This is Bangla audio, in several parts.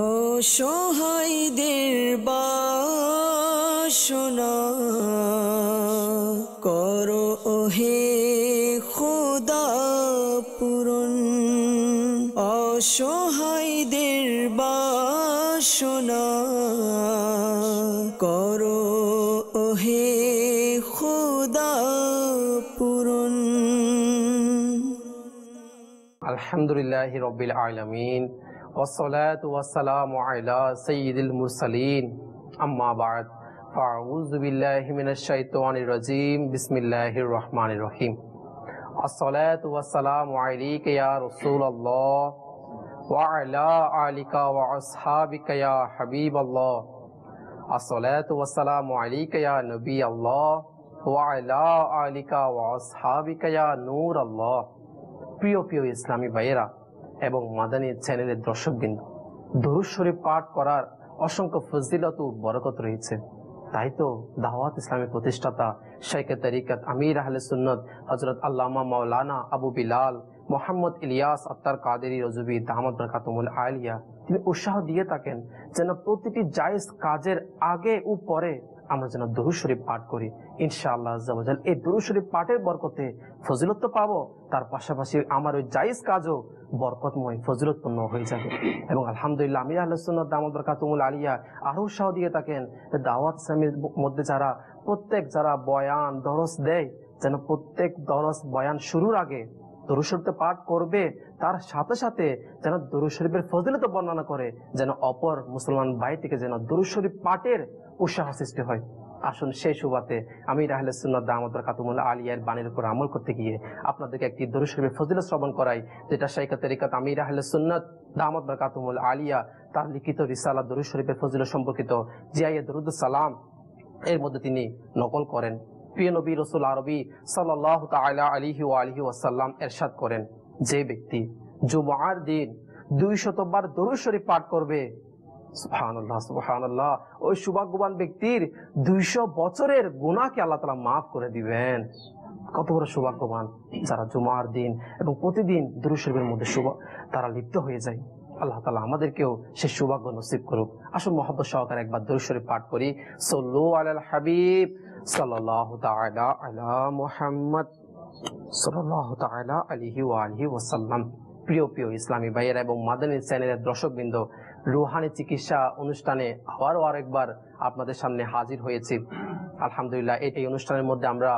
অসহায়দের বাসনা করো ওহে খোদা পূরণ। অসহায়দের বাসনা করো ওহে খোদা পূরণ। আলহামদুলিল্লাহি রাব্বিল আলামিন ওয়াসসালাতু ওয়াসসালামু আলা সাইয়্যিদিল মুরসালিন আম্মা বা'দ ফাআউযু বিল্লাহি মিনাশ শাইতানির রাজীম বিসমিল্লাহির রহমানির রহিম। আসসালাতু ওয়াসসালামু আলাইকা ইয়া রাসূলুল্লাহ ওয়া আলা আলিকা ওয়া আসহাবিকা ইয়া হাবিবাল্লাহ। আসসালাতু ওয়াসসালামু আলাইকা ইয়া নবিয়াল্লাহ ওয়া আলা আলিকা ওয়া আসহাবিকা ইয়া নূরাল্লাহ। প্রিয় প্রিয় ইসলামী ভাইয়েরা এবং মাদানী চ্যানেলের দর্শকবৃন্দ, দরুদ শরীফ পাঠ করার অসংখ্য ফজিলত ও বরকত রয়েছে। তাই তো দাওয়াত ইসলামের প্রতিষ্ঠাতা শাইখে তরিকত আমির আহলে সুন্নত হযরত আল্লামা মাওলানা আবু বিলাল মোহাম্মদ ইলিয়াস আত্তার কাদেরী রজবী দামাত বরকাতুল আলিয়া তিনি উৎসাহ দিয়ে থাকেন যেন প্রতিটি জায়েজ কাজের আগে ও পরে আমরা যেন দরুদ শরীফ পাঠ করি। ইনশাআল্লাহ আজ্জা ওয়া জাল এই দরুদ শরীফ পাঠের বরকতে ফজিলত তো পাবো, তার পাশাপাশি আমার ওই জায়েজ কাজও বরকতময় ফজিলতপূর্ণ হয়ে যাবে। এবং আলহামদুলিল্লাহ আমির আহলে সুন্নাত দামাত বরকাতুল আলিয়া আরো উৎসাহ দিয়ে থাকেন দাওয়াত ইসলামের মধ্যে যারা বয়ান দরস দেয় যেন প্রত্যেক দরস বয়ান শুরুর আগে দরুদ শরীফ পাঠ করবে, তার সাথে সাথে যেন দরুদ শরীফের ফজিলত বর্ণনা করে, যেন অপর মুসলমান ভাই থেকে যেন দরুদ শরীফ পাঠের উৎসাহ সৃষ্টি হয়। আসুন সেই সুবাদে আমির আহলে সুন্নাত দামাত বরকাতুল আলিয়ার বাণীর উপর আমল করতে গিয়ে আপনাদেরকে একটি দরুদ শরীফের ফজিলত শ্রবণ করাই, যেটা শাইখে তরিকত আমির আহলে সুন্নাত দামাত বরকাতুল আলিয়া তার লিখিত রিসালা দরুদ শরীফের ফজিলত সম্পর্কিত জিয়ায়ে দরুদ সালাম এর মধ্যে তিনি নকল করেন। প্রিয় নবী রাসূল আরবি সাল্লাল্লাহু তাআলা আলাইহি ওয়া আলিহি ওয়াসাল্লাম ইরশাদ করেন, যে ব্যক্তি জুমআর দিন 200 বার দরুদ শরীফ পাঠ করবে, সুবহানাল্লাহ সুবহানাল্লাহ, ওই সৌভাগ্যবান ব্যক্তির 200 বছরের গুনাহকে আল্লাহ তাআলা মাফ করে দিবেন। কত বড় সৌভাগ্যবান যারা জুমার দিন এবং প্রতিদিন দরুদ শরীফের মধ্যে তারা লিপ্ত হয়ে যায়। আল্লাহ তাআলা আমাদেরকেও সেই সৌভাগ্য নসিব করুক। আসুন মহব্বত সহকারে একবার দরুদ শরীফ পাঠ করি। সাল্লু আলাল হাবিব সাল্লাল্লাহু তাআলা আলা মুহাম্মদ সাল্লাল্লাহু তাআলা আলাইহি ওয়া আলিহি ওয়াসাল্লাম। প্রিয় প্রিয় ইসলামী ভাইয়েরা এবং মাদানী চ্যানেলের দর্শকবৃন্দ, রুহানি চিকিৎসা অনুষ্ঠানে আবারও আরেকবার আপনাদের সামনে হাজির হয়েছি। আলহামদুলিল্লাহ এই অনুষ্ঠানের মধ্যে আমরা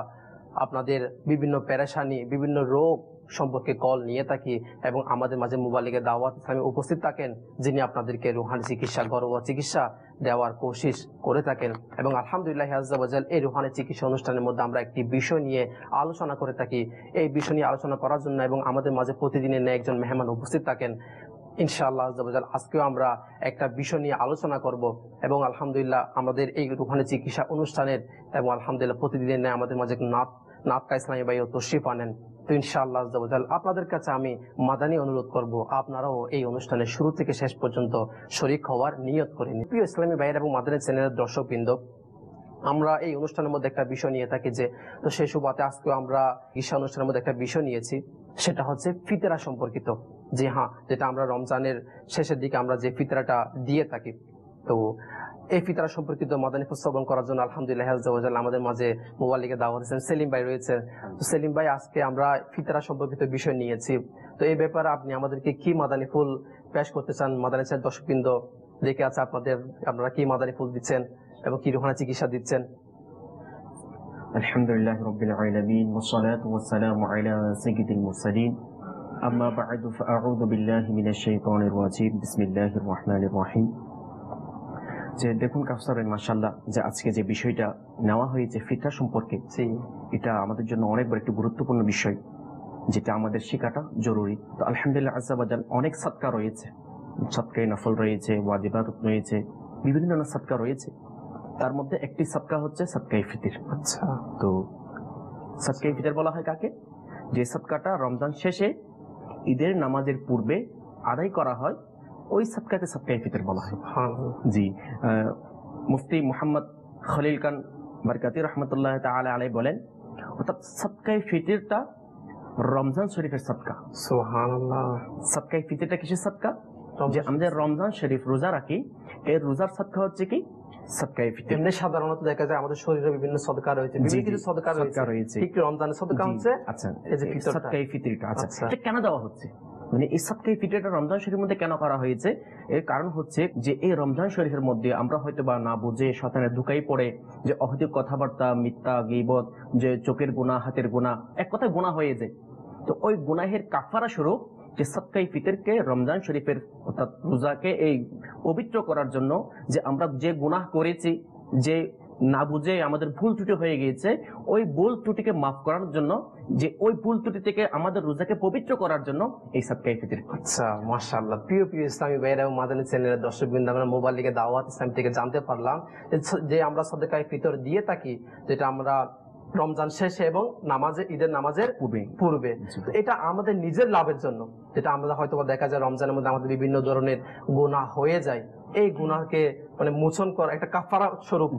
আপনাদের বিভিন্ন পেরেশানি, বিভিন্ন রোগ সম্পর্কে কল নিয়ে থাকি এবং আমাদের মাঝে মুবাল্লিগে দাওয়াত ইসলামে উপস্থিত থাকেন, যিনি আপনাদেরকে রুহানি চিকিৎসা, ঘরোয়া চিকিৎসা দেওয়ার কোশিশ করে থাকেন। এবং আলহামদুলিল্লাহ আজ্জা ওয়া জাল এই রুহানি চিকিৎসা অনুষ্ঠানের মধ্যে আমরা একটি বিষয় নিয়ে আলোচনা করে থাকি। এই বিষয় নিয়ে আলোচনা করার জন্য এবং আমাদের মাঝে প্রতিদিনের ন্যায় একজন মেহমান উপস্থিত থাকেন। ইনশাআল্লাহ আজ্জা ওয়া জাল আজকেও আমরা একটা বিষয় নিয়ে আলোচনা করব এবং আলহামদুলিল্লাহ আমাদের এই রুহানি চিকিৎসা অনুষ্ঠানের এবং আলহামদুলিল্লাহ প্রতিদিনের ন্যায় আমাদের মাঝে নাতকা ইসলামী ভাইও তশরিফ আনেন। তো ইনশাআল্লাহ আজ্জা ওয়া জাল আপনাদের কাছে আমি মাদানী অনুরোধ করব, আপনারাও এই অনুষ্ঠানের শুরু থেকে শেষ পর্যন্ত শরীক হওয়ার নিয়ত করে নিন। প্রিয় ইসলামী ভাইয়েরা এবং মাদানী চ্যানেলের দর্শকবৃন্দ, আমরা এই অনুষ্ঠানের মধ্যে একটা বিষয় নিয়ে থাকি তো সেই সুবাদে আজকেও আমরা ঈশা অনুষ্ঠানের মধ্যে একটা বিষয় নিয়েছি, সেটা হচ্ছে ফিতরা সম্পর্কিত। যে যেটা আমরা রমজানের শেষের দিকে আমরা যে ফিতরাটা দিয়ে থাকি, তো এই ফিতরা সম্পর্কিত মাদানী শ্রবণ করার জন্য আলহামদুলিল্লাহ আজ্জা ওয়া জাল আমাদের মাঝে মুবাল্লিগে দাওয়াত দিয়েছেন সেলিম ভাই রয়েছে। তো সেলিম ভাই, আজকে আমরা ফিতরা সম্পর্কিত বিষয় নিয়েছি, তো এই ব্যাপারে আপনি আমাদেরকে কি মাদানী ফুল পেশ করতে চান? মাদানী চ্যানেল দর্শকবৃন্দ দেখে আছে আপনারা কি মাদানী ফুল দিচ্ছেন এবং কি রুহানি চিকিৎসা দিচ্ছেন? আলহামদুলিল্লাহি রাব্বিল আলামিন ওয়াসসালাতু ওয়াসসালামু আলা সাইয়্যিদিল মুরসালিন আম্মা বা'দু ফাআউযু বিল্লাহি মিনাশ শাইতানির রাজীম বিসমিল্লাহির রহমানির রহিম। যে দেখুন কাউসার মাশাআল্লাহ, যে আজকে যে বিষয়টা নেওয়া হয়েছে ফিতরা সম্পর্কে, এটা আমাদের জন্য অনেক বড় একটি গুরুত্বপূর্ণ বিষয়, যেটা আমাদের শেখাটা জরুরি। তো আলহামদুলিল্লাহ আজ্জা ওয়া জাল অনেক সাদকা রয়েছে, সাদকায়ে নফল রয়েছে, ওয়াজিবাত রয়েছে, বিভিন্ন ধরনের সাদকা রয়েছে। তার মধ্যে একটি সাদকা হচ্ছে সাদকায়ে ফিতর। আচ্ছা, তো সাদকায়ে ফিতর বলা হয় কাকে? যে সাদকাটা রমজান শেষে ঈদের নামাজের পূর্বে আদায় করা হয়, ওই সাদকাকে সাদকায়ে ফিতর বলা হয়। জি, মুফতি মুহাম্মদ খলিল খান বরকাতি রহমতুল্লাহ তাআলা আলাইহি বলেন, অর্থাৎ সাদকায়ে ফিতরটা রমজান শরীফের সাদকা। সুবহানাল্লাহ। সাদকায়ে ফিতরটা কিসের সাদকা? যে আমাদের রমজান শরীফ রোজা রাখি, এর রোজার সাদকা হচ্ছে কি সাদকায়ে ফিতর। এমনি সাধারণত দেখা যায় আমাদের শরীরে বিভিন্ন সদকা রয়েছে, বিভিন্ন কিছু সদকা রয়েছে, ঠিক রমজানের সদকা হচ্ছে আচ্ছা এই যে ফিতরটা, সাদকায়ে ফিতরটা। আচ্ছা, এটা কেন দেওয়া হচ্ছে, মানে এই সাদকায়ে ফিতরটা রমজান শরীফের মধ্যে কেন করা হয়েছে? এর কারণ হচ্ছে যে এই রমজান শরীফের মধ্যে আমরা হয়তো বা না বুঝে শয়তানের ধোঁকায় পড়ে যে অহেতুক কথাবার্তা, মিথ্যা, গীবত, যে চোখের গুনাহ, হাতের গুনাহ, এক কথায় গুনাহ হয়ে যায়। তো ওই গুনাহের কাফারা স্বরূপ যে সাদকায়ে ফিতরকে রমজান শরীফের অর্থাৎ রোজাকে এই পবিত্র করার জন্য, যে আমরা যে গুনাহ করেছি, যে না বুঝে আমাদের ভুল ত্রুটি হয়ে গিয়েছে, ওই ভুল ত্রুটিকে মাফ করার জন্য, যে ওই ভুল ত্রুটি থেকে আমাদের রোজাকে পবিত্র করার জন্য এই সাদকায়ে ফিতর। আচ্ছা, মাশাআল্লাহ। প্রিয় ইসলামী ভাইয়েরা এবং মাদানী চ্যানেলের দর্শকবৃন্দ, আমরা মোবাইল লিগে দাওয়াত ইসলাম থেকে জানতে পারলাম যে আমরা সাদকায়ে ফিতর দিয়ে থাকি, যেটা আমরা রমজান শেষে এবং ঈদের নামাজের পূর্বে। এটা আমাদের নিজের লাভের জন্য, যেটা আমরা হয়তো দেখা যায় রমজানের মধ্যে আমাদের বিভিন্ন ধরনের গুনাহ হয়ে যায়, এই গুনাহকে মানে মোচন করা একটা কাফারা স্বরূপ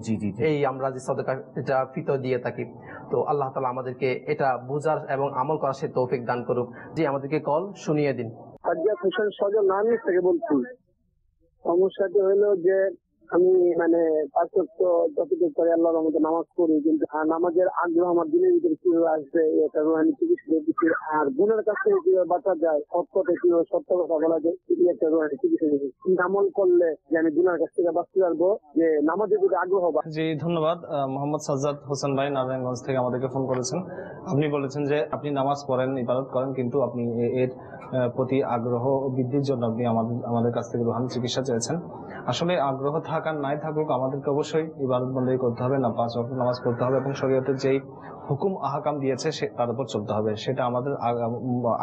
এই আমরা যে সাদকা এটা ফিতর দিয়ে থাকি। তো আল্লাহ তাআলা আমাদেরকে এটা বুঝার এবং আমল করার সে তৌফিক দান করুক। জি, আমাদেরকে কল শুনিয়ে দিন। থেকে বলছি, সমস্যাটি হলো যে আমি মানে পাঁচ ওয়াক্ত যতটুকু করে আল্লাহর রহমতে নামাজ পড়ি, কিন্তু নামাজের আগ্রহ আমার দিনের ভিতরে কিভাবে আসবে, এটা রুহানি চিকিৎসা, আর গুণের কাছ থেকে কিভাবে বাঁচা যায়, সৎ পথে কিভাবে সত্য কথা বলা যায়, এটি একটা রুহানি চিকিৎসা। আমল করলে যে আমি গুণের কাছ থেকে বাঁচতে পারবো, যে নামাজের যদি আগ্রহ। জি, ধন্যবাদ। মোহাম্মদ সাজ্জাদ হোসেন ভাই নারায়ণগঞ্জ থেকে আমাদেরকে ফোন করেছেন। আপনি বলেছেন যে আপনি নামাজ পড়েন, ইবাদত করেন, কিন্তু আপনি এর প্রতি আগ্রহ বৃদ্ধির জন্য আপনি আমাদের কাছ থেকে রুহানি চিকিৎসা চেয়েছেন। আসলে আগ্রহ থাক আর নাই থাকুক, আমাদেরকে অবশ্যই ইবাদত বন্দেগী করতে হবে, না 5 ওয়াক্ত নামাজ পড়তে হবে এবং শরীয়তের যেই হুকুম আহকাম দিয়েছে তার উপর চলতে হবে, সেটা আমাদের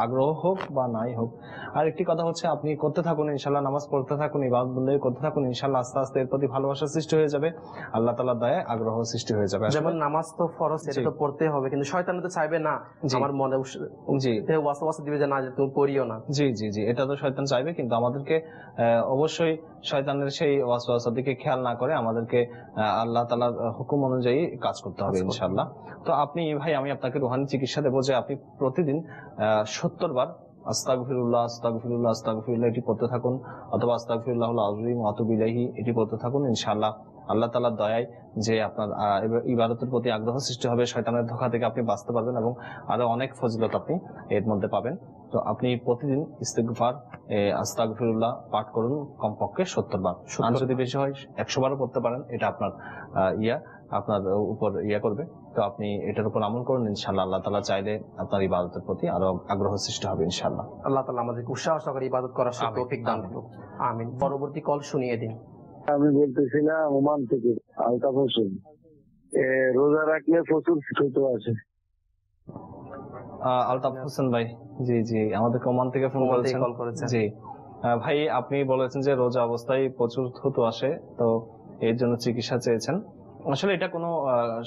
আগ্রহ হোক বা নাই হোক। আর একটি কথা হচ্ছে, আপনি করতে থাকুন, ইনশাল্লাহ নামাজ পড়তে থাকুন, ইবাদত বন্দেগী করতে থাকুন, ইনশাল্লাহ আস্তে আস্তে এর প্রতি ভালোবাসা সৃষ্টি হয়ে যাবে, আল্লাহ তাআলার দয়ায় আগ্রহ সৃষ্টি হয়ে যাবে। যেমন নামাজ তো ফরজ, এটা তো পড়তে হবে, কিন্তু শয়তান তো চাইবে না আমার মনে ওয়াসওয়াসা দিবে যে না তুমি পড়িও না। জি জি জি, এটা তো শয়তান চাইবে, কিন্তু আমাদেরকে অবশ্যই শয়তানের সেই ওয়াসওয়াসার দিকে খেয়াল না করে আমাদেরকে আল্লাহ তাআলার হুকুম অনুযায়ী কাজ করতে হবে ইনশাআল্লাহ। তো আপনি ভাই, আমি আপনাকে রুহানি চিকিৎসা দেবো যে আপনি প্রতিদিন 70 বার আস্তাগফিরুল্লাহ আস্তাগফিরুল্লাহ আস্তাগফিরুল্লাহ এটি পড়তে থাকুন, অথবা আস্তাগফিরুল্লাহুল আযীম ওয়া আতুবু ইলাইহি এটি পড়তে থাকুন। ইনশাআল্লাহ আল্লাহ তাআলার দয়ায় যে আপনার ইবাদতের প্রতি আগ্রহ সৃষ্টি হবে, শয়তানের ধোঁকা থেকে আপনি বাঁচতে পারবেন এবং আরো অনেক ফজিলত আপনি এর মধ্যে পাবেন। তো আপনি প্রতিদিন ইস্তিগফার আস্তাগফিরুল্লাহ পাঠ করুন কমপক্ষে 70 বার। যদি বেশি হয় 100 বারও পড়তে পারেন, এটা আপনার আপনার উপর করবে। তো আপনি এটার উপর আমল করুন, ইনশাআল্লাহ আল্লাহ তাআলা চাইলে আপনার ইবাদতের প্রতি আরো আগ্রহ সৃষ্টি হবে ইনশাআল্লাহ। আল্লাহ তাআলা আমাদেরকে উৎসাহ সহকারে ইবাদত করার তৌফিক দান করুন। আমিন। পরবর্তী কল শুনিয়ে দিন। আমি বলতেছিলাম ওমান থেকে আলতাফ হোসেন। রোজা রাখলে প্রচুর ছোট আছে। আলতাফ হোসেন ভাই, জি জি, আমাদেরকে ওমান থেকে ফোন করেছেন। জি ভাই, আপনি বলেছেন যে রোজা অবস্থায় প্রচুর থুতু আসে, তো এর জন্য চিকিৎসা চেয়েছেন। আসলে এটা কোনো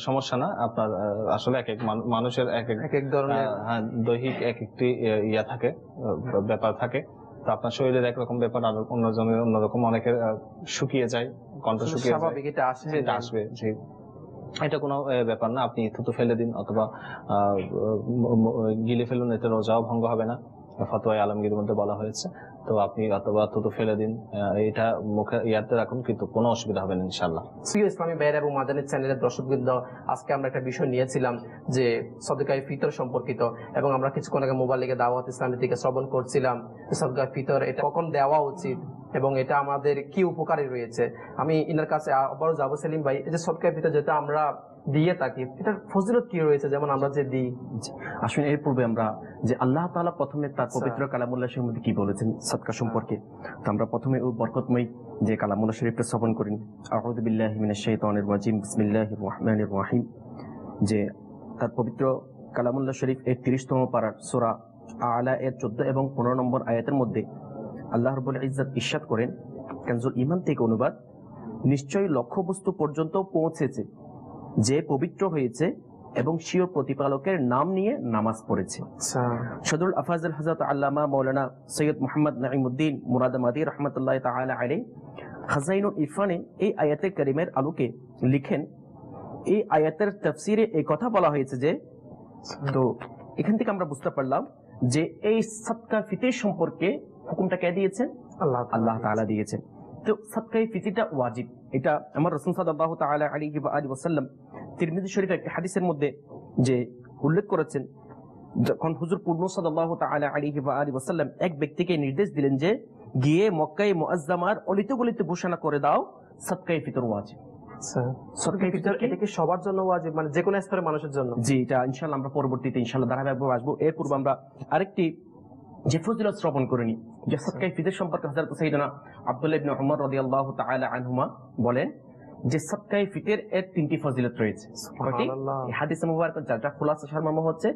সমস্যা না, আপনার আসলে এক এক মানুষের এক এক ধরনের দৈহিক এক একটি থাকে, ব্যাপার থাকে। তো আপনার শরীরের একরকম ব্যাপার, আর অন্যজনের অন্যরকম, অনেকের শুকিয়ে যায়, কণ্ঠ শুকিয়ে যায়, এটা আসবে। জি, এটা কোনো ব্যাপার না, আপনি থুতু ফেলে দিন অথবা গিলে ফেলুন, এতে রোজাও ভঙ্গ হবে না, ফতোয়া আলমগীরের মধ্যে বলা হয়েছে। তো আপনি অথবা থুতু ফেলে দিন, এটা মুখে ইয়াতে রাখুন, কিন্তু কোনো অসুবিধা হবে না ইনশাআল্লাহ। প্রিয় ইসলামী ভাইয়েরা এবং মাদানী চ্যানেলের দর্শকবৃন্দ, আজকে আমরা একটা বিষয় নিয়েছিলাম যে সাদকায়ে ফিতর সম্পর্কিত, এবং আমরা কিছুক্ষণ আগে মোবাইল লিগে দাওয়াত ইসলামী থেকে শ্রবণ করছিলাম সাদকায়ে ফিতর এটা কখন দেওয়া উচিত এবং এটা আমাদের কি উপকারী রয়েছে। আমি ইনার কাছে আবারও যাবো। সেলিম ভাই, এই যে সাদকায়ে ফিতর যেটা আমরা দিয়ে থাকি, এটার ফজিলত কি রয়েছে, যেমন আমরা যে দিই? আসলে এর পূর্বে আমরা যে আল্লাহ তাআলা প্রথমে তার পবিত্র কালামুল্লাহ শরীফের মধ্যে কি বলেছেন সাদকা সম্পর্কে, তো আমরা প্রথমে ওই বরকতময় যে কালামুল্লাহ শরীফটা শ্রবণ করি, আউযু বিল্লাহি মিনাশ শাইতানির রাজিম, বিসমিল্লাহির রহমানির রহিম, যে তার পবিত্র কালামুল্লাহ শরীফ এর 30তম পারার সূরা আলা এর 14 এবং 15 নম্বর আয়াতের মধ্যে আল্লাহ রাব্বুল ইজ্জত ইরশাদ করেন, কানজুল ঈমান থেকে অনুবাদ, নিশ্চয়ই লক্ষ্যবস্তু পর্যন্ত পৌঁছেছে যে পবিত্র হয়েছে এবং স্বীয় প্রতিপালকের নাম নিয়ে নামাজ পড়েছে। সদরুল আফাজুল হযরত আল্লামা মাওলানা সৈয়দ মুহাম্মদ নাঈমউদ্দিন মুরাদাবাদী রাহমাতুল্লাহি তাআলা আলাইহি খাজাইনুল ইরফানে এই আয়াতে কারিমের আলোকে লিখেন, এই আয়াতের তাফসীরে এই কথা বলা হয়েছে যে, তো এখান থেকে আমরা বুঝতে পারলাম যে এই সাদকা ফিতর সম্পর্কে হুকুমটা কে দিয়েছেন? আল্লাহ তাআলা দিয়েছেন। তো সাদকায়ে ফিতরটা ওয়াজিব, এটা আমার রাসূল সাল্লাল্লাহু তাআলা আলাইহি ওয়া আলিহি ওয়াসাল্লাম তিরমিজি শরীফে একটা হাদিসের মধ্যে যে উল্লেখ করেছেন, যখন হুজুর পূর্ণ সাল্লাল্লাহু তাআলা আলাইহি ওয়া আলিহি ওয়াসাল্লাম এক ব্যক্তিকে নির্দেশ দিলেন যে গিয়ে মক্কায়ে মুআজ্জামার অলিতে গলিতে ঘোষণা করে দাও সাদকায়ে ফিতর ওয়াজিব। সাদকায়ে ফিতর এটা কি সবার জন্য ওয়াজিব, মানে যে কোনো স্তরের মানুষের জন্য? জি, এটা ইনশাআল্লাহ আমরা পরবর্তীতে ইনশাআল্লাহ ধারাবাহিকভাবে আসবো। এর পূর্বে আমরা আরেকটি যে ফজিলত শ্রবণ করে নিই, যে সাদকায়ে ফিতর সম্পর্কে হযরত সাইয়েদনা আব্দুল্লাহ ইবনে উমর রাদিয়াল্লাহু তাআলা আনহুমা বলেন যে সাদকায়ে ফিতর এর তিনটি ফজিলত রয়েছে। সুবহানাল্লাহ। এই হাদিসে মুবারক যার খুলাসা সারমর্ম হচ্ছে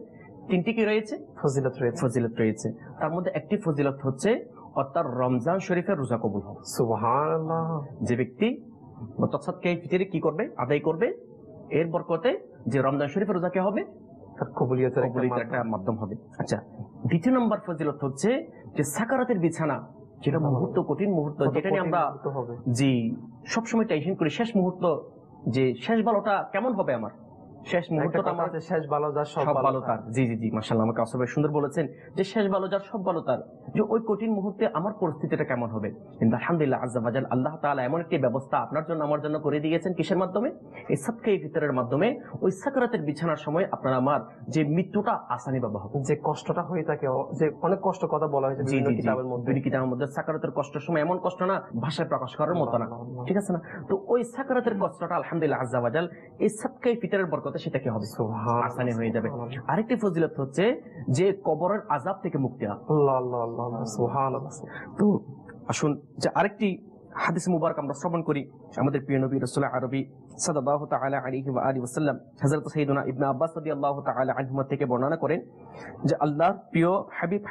তিনটি কি রয়েছে? ফজিলত রয়েছে। তার মধ্যে একটি ফজিলত হচ্ছে অর্থাৎ রমজান শরীফের রোজা কবুল হবে। সুবহানাল্লাহ। যে ব্যক্তি সাদকায়ে ফিতরে কি করবে, আদায় করবে, এর বরকতে যে রমজান শরীফের রোজা কে হবে, কবুলিয়তের একটা মাধ্যম হবে। আচ্ছা, দ্বিতীয় নম্বর ফজিলত হচ্ছে যে সাকারাতের বিছানা, যেটা মুহূর্ত, কঠিন মুহূর্ত, যেটা নিয়ে আমরা জি সবসময় টেনশন করি, শেষ মুহূর্ত, যে শেষ ভালোটা কেমন হবে, আমার শেষ মুহূর্তটা আমার শেষ ভালো যার সব ভালো তার। জি জি জি, মাশাআল্লাহ, আমাকে অসবাই সুন্দর বলেছেন যে শেষ ভালো যার সব ভালো তার, যে ওই কঠিন মুহূর্তে আমার পরিস্থিতিটা কেমন হবে। কিন্তু আলহামদুলিল্লাহ আজ্জা ওয়া জাল, আল্লাহ তাআলা এমন একটি ব্যবস্থা আপনার জন্য আমার জন্য করে দিয়েছেন, কিসের মাধ্যমে? এই সাদকায়ে ফিতরের মাধ্যমে। ওই সাকরাতের বিছানার সময় আপনার আমার যে মৃত্যুটা আসানি বাবা হবে, যে কষ্টটা হয়ে থাকে, যে অনেক কষ্ট কথা বলা হয়েছে বিভিন্ন কিতাবের মধ্যে, সাকরাতের কষ্টের সময় এমন কষ্ট না ভাষায় প্রকাশ করার মতো না, ঠিক আছে না? তো ওই সাকরাতের কষ্টটা আলহামদুলিল্লাহ আজ্জা ওয়া জাল এই সাদকায়ে ফিতরের বরকতে সেটা কি হবে, আসানি হয়ে যাবে। আরেকটি ফজিলত হচ্ছে যে কবরের আযাব থেকে মুক্তি। আল্লাহ আল্লাহ আল্লাহ, সুবহানাল্লাহ। তো আসুন যে আরেকটি হাদিস মুবারক আমরা শ্রবণ করি। আমাদের প্রিয় নবী রাসূল আরবি সাল্লাল্লাহু তাআলা আলাইহি ওয়া আলিহি ওয়াসাল্লাম হযরত সাইয়েদনা ইবনে আব্বাস রাদিয়াল্লাহু তাআলা আনহুমা থেকে বর্ণনা করেন যে আল্লাহর প্রিয়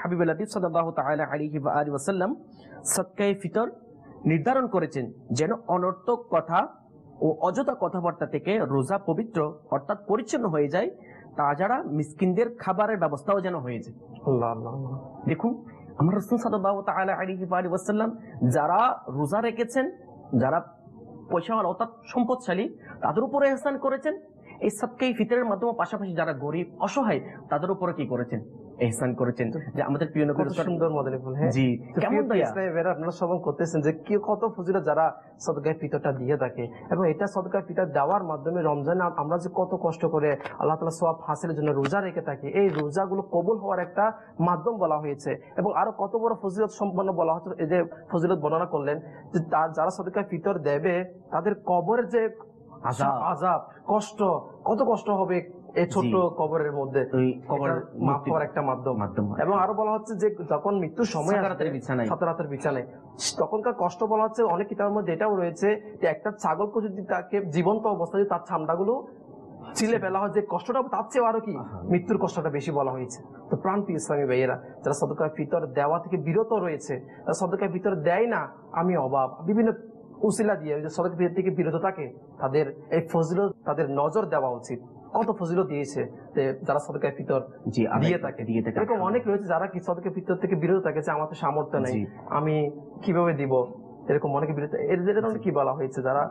হাবিবুল হাবিব সাল্লাল্লাহু তাআলা আলাইহি ওয়া আলিহি ওয়াসাল্লাম সাদকায়ে ফিতর নির্ধারণ করেছেন যেন অনর্থক কথা ও অযথা কথাবার্তা থেকে রোজা পবিত্র অর্থাৎ পরিচ্ছন্ন হয়ে যায়, তাছাড়া মিসকিনদের খাবারের ব্যবস্থাও যেন হয়ে যায়। আল্লাহ আল্লাহ। দেখুন আমার রাসূল সাল্লাল্লাহু তাআলা আলাইহি ওয়া সাল্লাম যারা রোজা রেখেছেন, যারা পয়সাওয়ালা অর্থাৎ সম্পদশালী, তাদের উপরে ইহসান করেছেন এই সাদকায়ে ফিতরের মাধ্যমে। পাশাপাশি যারা গরিব অসহায় তাদের উপরে কি করেছেন, ইহসান করেছেন। যে আমাদের প্রিয় নবী সুন্দর মডেল, হ্যাঁ জি, কেমন দয়া আপনারা শ্রবণ করতেছেন যে কি কত ফজিলত যারা সাদকায়ে ফিতরটা দিয়ে থাকে, এবং এটা সাদকায়ে ফিতর দেওয়ার মাধ্যমে রমজানে আমরা যে কত কষ্ট করে আল্লাহ তাআলা সওয়াব হাসিলের জন্য রোজা রেখে থাকি, এই রোজাগুলো কবুল হওয়ার একটা মাধ্যম বলা হয়েছে। এবং আরো কত বড় ফজিলত সম্পন্ন বলা হচ্ছে, এই যে ফজিলত বর্ণনা করলেন যে যারা সাদকায়ে ফিতর দেবে তাদের কবরের যে আযাব, কষ্ট, কত কষ্ট হবে এই ছোট্ট কবরের মধ্যে, মাফ হওয়ার একটা মাধ্যম। এবং আরো বলা হচ্ছে যে যখন মৃত্যুর সময় সাকরাতের বিছানায় তখনকার কষ্ট বলা হচ্ছে, অনেক কিতাবের মধ্যে এটাও রয়েছে যে একটা ছাগলকে যদি তাকে জীবন্ত অবস্থায় তার চামড়াগুলো ছিলে ফেলা হয়, যে কষ্টটা তার চেয়ে আরো কি মৃত্যুর কষ্টটা বেশি বলা হয়েছে। তো প্রান্তীয় ইসলামী ভাইয়েরা যারা সাদকায়ে ফিতর দেওয়া থেকে বিরত রয়েছে, সাদকায়ে ফিতর দেয় না, আমি অভাব বিভিন্ন উসিলা দিয়ে সাদকায়ে ফিতর থেকে বিরত থাকে, তাদের এই ফজিলত তাদের নজর দেওয়া উচিত। কত ফজিলত দিয়েছে যারা সাদকায়ে ফিতর দিয়ে থাকে। এরকম অনেক রয়েছে যারা কি সাদকায়ে ফিতর থেকে বিরত থাকে, যে আমার তো সামর্থ্য নেই, আমি কিভাবে দিব, এরকম অনেকে বিরত। এর কি বলা হয়েছে, যারা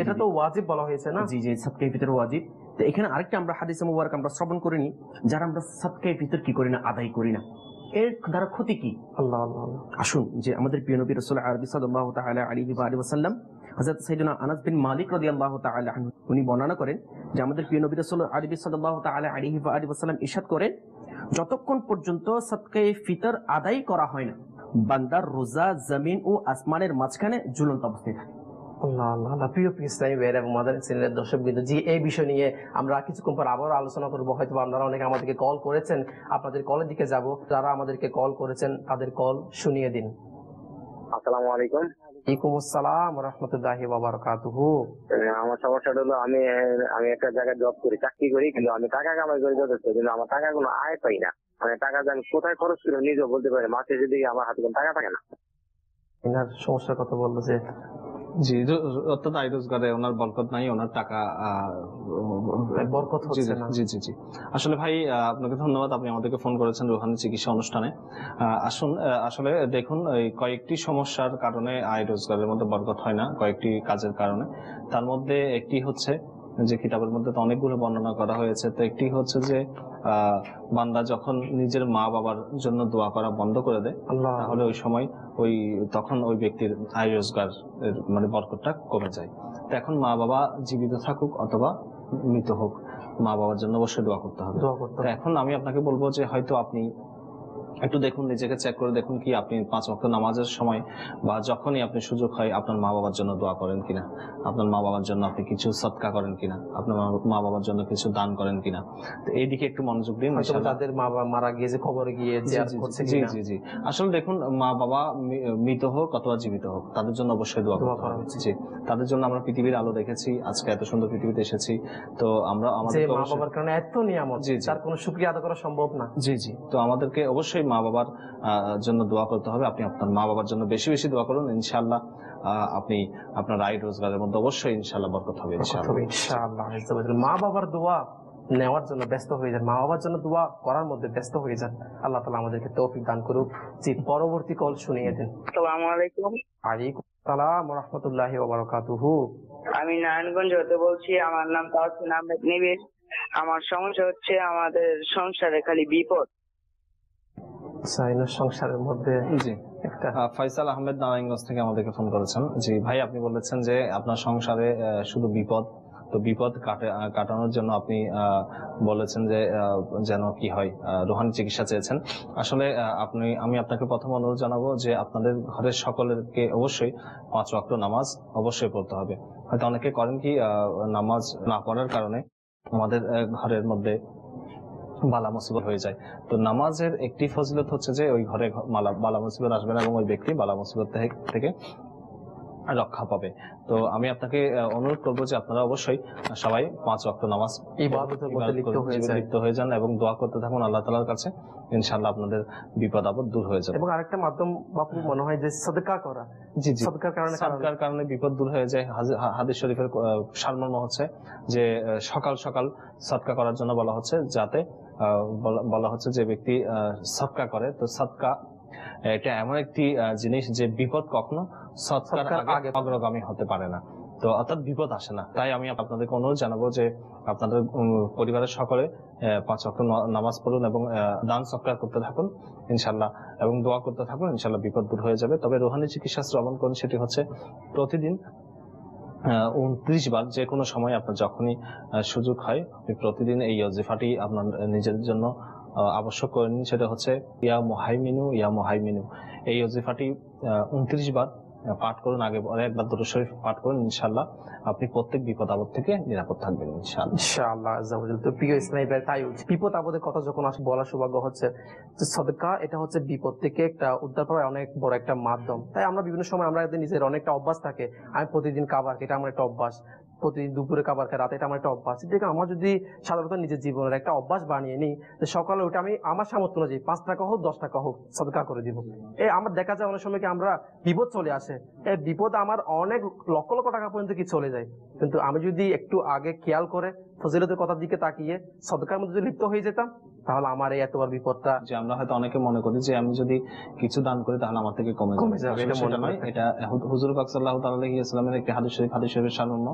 এটা তো ওয়াজিব বলা হয়েছে না? জি জি, সাদকায়ে ফিতর ওয়াজিব। তো এখানে আরেকটা আমরা হাদিসে মুবারক আমরা শ্রবণ করিনি, যারা আমরা সাদকায়ে ফিতর কি করি না, আদায় করি না, এর দ্বারা ক্ষতি কি? আল্লাহ আল্লাহ। আসুন যে আমাদের প্রিয় নবী রাসূল আরবি সাল্লাল্লাহু তাআলা আলাইহি ওয়া আলিহি ওয়াসাল্লাম হযরত সাইয়েদনা আনাস বিন মালিক রাদিয়াল্লাহু তাআলা আনহু উনি বর্ণনা করেন যে আমাদের প্রিয় নবী রাসূল আরবি সাল্লাল্লাহু তাআলা আলাইহি ওয়া আলিহি ওয়াসাল্লাম ইরশাদ করেন, যতক্ষণ পর্যন্ত সাদকায়ে ফিতর আদায় করা হয় না, বান্দার রোজা জমিন ও আসমানের মাঝখানে ঝুলন্ত অবস্থায় থাকে। আল্লাহ আল্লাহ। প্রিয় ইসলামী ভাইয়েরা এবং মাদানী চ্যানেলের দর্শকবৃন্দ, জি এই বিষয় নিয়ে আমরা কিছুক্ষণ পর আবারও আলোচনা করবো। হয়তো আপনারা অনেকে আমাদেরকে কল করেছেন, আপনাদের কলের দিকে যাব। যারা আমাদেরকে কল করেছেন তাদের কল শুনিয়ে দিন। আসসালামু আলাইকুম। ওয়ালাইকুম আসসালাম ওয়া রাহমাতুল্লাহি ওয়া বারাকাতুহু। আমার সমস্যাটা হলো আমি একটা জায়গায় জব করি, চাকরি করি, কিন্তু আমি টাকা কামাই করি যথেষ্ট, কিন্তু আমার টাকা কোনো আয় পাই না। মানে টাকা যে আমি কোথায় খরচ করি নিজেও বলতে পারি, মাসে যদি আমার হাতে কোনো টাকা থাকে না। এনার সমস্যার কথা বললো যে জি, অর্থাৎ আয় রোজগারে ওনার বরকত নাই, ওনার টাকা বরকত হচ্ছে না। জি জি জি। আসলে ভাই আপনাকে ধন্যবাদ, আপনি আমাদেরকে ফোন করেছেন রুহানি চিকিৎসা অনুষ্ঠানে। আসুন, আসলে দেখুন এই কয়েকটি সমস্যার কারণে আয় রোজগারের মধ্যে বরকত হয় না, কয়েকটি কাজের কারণে। তার মধ্যে একটি হচ্ছে যে কিতাবের মধ্যে তো অনেকগুলো বর্ণনা করা হয়েছে, তো একটি হচ্ছে যে বান্দা যখন নিজের মা বাবার জন্য দোয়া করা বন্ধ করে দেয় আল্লাহ তাহলে ওই সময় তখন ওই ব্যক্তির আয় রোজগার মানে বরকতটা কমে যায়। তো এখন মা বাবা জীবিত থাকুক অথবা মৃত হোক, মা বাবার জন্য অবশ্যই দোয়া করতে হবে। দোয়া করতে তো হবে। এখন আমি আপনাকে বলবো যে হয়তো আপনি একটু দেখুন, নিজেকে চেক করে দেখুন কি আপনি 5 ওয়াক্ত নামাজের সময় বা যখনই আপনি সুযোগ হয় আপনার মা বাবার জন্য দোয়া করেন কিনা, আপনার মা বাবার জন্য আপনি কিছু সদকা করেন কিনা, আপনার মা বাবার জন্য কিছু দান করেন কিনা। তো এই দিকে একটু মনোযোগ দিন। হয়তো তাদের মা বাবা মারা গিয়েছে, খবরে গিয়ে জিয়ারত করছে জি কিনা। জি জি আসলে দেখুন, মা বাবা মৃত হোক অথবা জীবিত হোক তাদের জন্য অবশ্যই দোয়া করতে করা হবে। উচিত। জি, তাদের জন্য আমরা পৃথিবীর আলো দেখেছি, আজকে এত সুন্দর পৃথিবীতে এসেছি। তো আমরা যে আমাদের মা বাবার কারণে এত নিয়ামত, জি, জি। তার কোনো শুকরিয়া আদায় করা সম্ভব না। জি জি তো আমাদেরকে অবশ্যই মা বাবার জন্য দোয়া করতে হবে। আপনি আপনার মা বাবার জন্য বেশি বেশি দোয়া করুন, ইনশাআল্লাহ আপনি আপনার আয় রোজগারের মধ্যে অবশ্যই ইনশাআল্লাহ বরকত হবে ইনশাআল্লাহ। ইনশাআল্লাহ। মা বাবার দোয়া নেওয়ার জন্য ব্যস্ত হয়ে যান, মা বাবার জন্য দোয়া করার মধ্যে ব্যস্ত হয়ে যান। আল্লাহ তাআলা আমাদেরকে তৌফিক দান করুক। জি, পরবর্তী কল শুনিয়ে দেন। আসসালামু আলাইকুম। ওয়ালাইকুম আসসালাম ওয়া রাহমাতুল্লাহি ওয়া বারাকাতুহু। আমি নারায়ণগঞ্জ হতে বলছি। আমার নাম তাওসিন আহমেদ নিবিড়। আমার সমস্যা হচ্ছে আমাদের সংসারে খালি বিপদ। সংসারের মধ্যে জি, একটা ফাইসাল আহমেদ নারায়ণগঞ্জ থেকে আমাদেরকে ফোন করেছেন। জি ভাই, আপনি বলেছেন যে আপনার সংসারে শুধু বিপদ। তো বিপদ কাটানোর জন্য আপনি বলেছেন যে যেন কি হয়, রুহানি চিকিৎসা চেয়েছেন। আসলে আমি আপনাকে প্রথম অনুরোধ জানাবো যে আপনাদের ঘরের সকলকে অবশ্যই 5 ওয়াক্ত নামাজ অবশ্যই পড়তে হবে। হয়তো অনেকে করেন কি, নামাজ না পড়ার কারণে আমাদের ঘরের মধ্যে বালা মুসিবত হয়ে যায়। তো নামাজের একটি ফজিলত হচ্ছে যে ওই ঘরে বালা মুসিবত আসবে না এবং ওই ব্যক্তি বালা মুসিবত থেকে রক্ষা পাবে। তো আমি আপনাকে অনুরোধ করবো যে আপনারা অবশ্যই সবাই 5 ওয়াক্ত নামাজ ইবাদতের মধ্যে লিপ্ত হয়ে যান এবং দোয়া করতে থাকুন আল্লাহ তাআলার কাছে। ইনশাআল্লাহ আপনাদের বিপদ আপদ দূর হয়ে যাবে। এবং আরেকটা মাধ্যম বাপু মনে হয় যে সাদকা করা। জি জি, সাদকার কারণে বিপদ দূর হয়ে যায়। হাদিস শরীফের সারমর্ম হচ্ছে যে সকাল সকাল সদকা করার জন্য বলা হচ্ছে, যাতে বলা হচ্ছে যে ব্যক্তি সদকা করে, তো সদকা এটা এমন একটি জিনিস যে বিপদ কখনো সদকার আগে অগ্রগামী হতে পারে না। তো অর্থাৎ বিপদ আসে না। তাই আমি আপনাদেরকে অনুরোধ জানাবো যে আপনাদের পরিবারের সকলে 5 ওয়াক্ত নামাজ পড়ুন এবং দান সৎকার করতে থাকুন ইনশাআল্লাহ, এবং দোয়া করতে থাকুন, ইনশাআল্লাহ বিপদ দূর হয়ে যাবে। তবে রুহানি চিকিৎসা শ্রবণ করুন, সেটি হচ্ছে প্রতিদিন 29 বার, যে কোনো সময় আপনার যখনই সুযোগ হয় আপনি প্রতিদিন এই ওজিফাটি আপনার নিজের জন্য আবশ্যক করে নিন। সেটা হচ্ছে ইয়া মুহাইমিনু ইয়া মুহাইমিনু। এই ওজিফাটি 29 বার পাঠ করুন, আগে একবার দুরূদ শরীফ পাঠ করুন, ইনশাআল্লাহ আপনি প্রত্যেক বিপদ আপদ থেকে নিরাপদ থাকবেন ইনশাআল্লাহ। ইনশাআল্লাহ আজ্জা ওয়া জাল্লা। তো প্রিয় ইসলামী ভাই, তাই বিপদ আপদের কথা যখন আসে বলা সৌভাগ্য হচ্ছে যে সাদকা এটা হচ্ছে বিপদ থেকে একটা উদ্ধার করার অনেক বড় একটা মাধ্যম। তাই আমরা বিভিন্ন সময় আমরা নিজের অনেকটা অভ্যাস থাকে, আমি প্রতিদিন খাবার এটা আমার একটা অভ্যাস, প্রতিদিন দুপুরে খাবার খাই, রাতে এটা আমার একটা অভ্যাস। দেখুন, আমার যদি সাধারণত নিজের জীবনের একটা অভ্যাস বানিয়ে নিই, সকালে উঠে আমি আমার সামর্থ্য অনুযায়ী 5 টাকা হোক 10 টাকা হোক সাদকা করে দিব। আমার দেখা যায় অনেক সময় কি আমরা বিপদ চলে আসে, এই বিপদ আমার অনেক লক্ষ লক্ষ টাকা পর্যন্ত কি চলে যায়। কিন্তু আমি যদি একটু আগে খেয়াল করে ফজিলতের কথার দিকে তাকিয়ে সদকার মধ্যে যদি লিপ্ত হয়ে যেতাম, তাহলে আমার এই এতবার বিপদটা। যে আমরা হয়তো অনেকে মনে করি যে আমি যদি কিছু দান করি তাহলে আমার থেকে কমে যাবে, এটা মনে নয়। এটা হুজুর পাক সাল্লাল্লাহু তাআলা আলাইহি ওয়াসাল্লামের একটি হাদিস শরীফের সারমর্ম,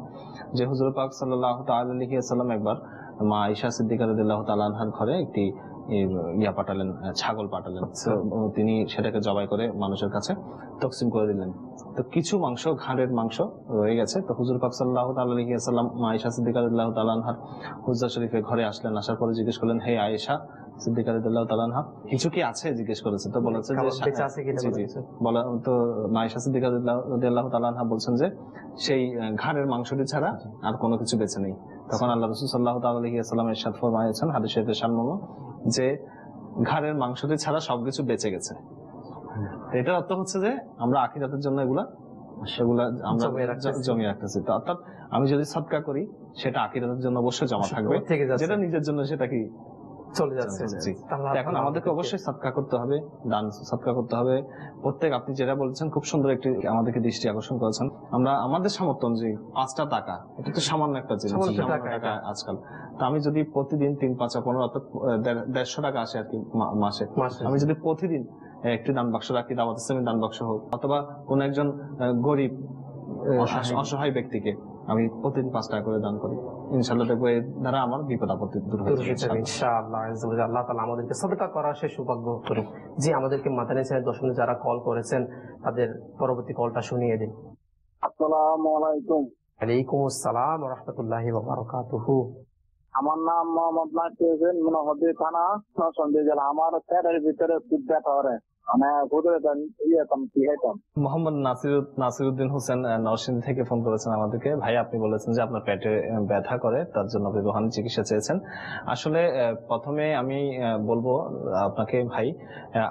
যে হুজুর পাক সাল্লাল্লাহু তাআলা আলাইহি ওয়াসাল্লাম একবার মা আয়েশা সিদ্দিকা রাদিয়াল্লাহু তাআলা আনহার ঘরে একটি পাঠালেন, ছাগল পাঠালেন। তো তিনি সেটাকে জবাই করে মানুষের কাছে তকসিম করে দিলেন। তো কিছু মাংস, ঘাড়ের মাংস রয়ে গেছে। তো হুজুর পাক সাল্লাল্লাহু তাআলা আলাইহি ওয়াসাল্লাম মা আয়েশা সিদ্দিকা রাদিয়াল্লাহু তাআলা আনহার হুজরা শরীফে ঘরে আসলেন। আসার পরে জিজ্ঞেস করলেন, হে আয়েশা সিদ্দিকা রাদিয়াল্লাহু তাআলা আনহা, কিছু কি আছে জিজ্ঞেস করেছে। তো বলেছে যে বলা, তো মা আয়েশা সিদ্দিকা রাদিয়াল্লাহু তাআলা আনহা বলছেন যে সেই ঘাড়ের মাংসটি ছাড়া আর কোনো কিছু বেঁচে নেই। তখন আল্লাহ রাসূল সাল্লাল্লাহু তাআলা আলাইহি ওয়াসাল্লাম ইরশাদ ফরমায়েছেন হাদিস শরীফের সারমর্ম, যে ঘাড়ের মাংসটি ছাড়া সবকিছু বেঁচে গেছে। এটার অর্থ হচ্ছে যে আমরা আখিরাতের জন্য সেগুলা আমরা জমিয়ে রাখতেছি। তো অর্থাৎ আমি যদি সদকা করি সেটা আখিরাতের জন্য অবশ্যই জমা থাকবে, যেটা নিজের জন্য সেটা কি চলে যাচ্ছে। এখন আমাদেরকে অবশ্যই সদকা করতে হবে, দান সদকা করতে হবে। প্রত্যেক, আপনি যেটা বলছেন খুব সুন্দর একটি আমাদেরকে দৃষ্টি আকর্ষণ করেছেন। আমরা আমাদের সামর্থ্য অনুযায়ী 5টা টাকা, এটা তো সামান্য একটা জিনিস, সামান্য টাকা আজকাল। তো আমি যদি প্রতিদিন 3, 5, 15 অর্থাৎ 150 টাকা আসে আর কি মাসে, আমি যদি প্রতিদিন একটি দান বাক্স রাখি, দাওয়াত ইসলামী দান বাক্স হোক, অথবা কোন একজন গরিব অসহায় ব্যক্তিকে আমি প্রতিদিন 5 টাকা করে দান করি, ইনশাআল্লাহ দেখবো এর দ্বারা আমার বিপদ আপত্তি দূর হয়ে যাবে ইনশাআল্লাহ। ইনশাআল্লাহ আল্লাহ আল্লাহ তাআলা আমাদেরকে সাদকা করার সেই সৌভাগ্য করুন। জি, আমাদেরকে মাদানী চ্যানেল দর্শক যারা কল করেছেন তাদের পরবর্তী কলটা শুনিয়ে দিন। আসসালামু আলাইকুম। ওয়ালাইকুম আসসালাম ওয়া রাহমাতুল্লাহি ওয়া বারাকাতুহু। আমার নাম মোহাম্মদ নাসির হোসেন, মনোহরদী থানা, নরসিংদী জেলা। আমার পেটের ভিতরে খুব ব্যথা করে, মানে কি হইতাম। মোহাম্মদ নাসিরউদ্দিন হোসেন নরসিংদী থেকে ফোন করেছেন আমাদেরকে। ভাই, আপনি বলেছেন যে আপনার পেটে ব্যথা করে, তার জন্য আপনি রুহানি চিকিৎসা চেয়েছেন। আসলে প্রথমে আমি বলবো আপনাকে ভাই,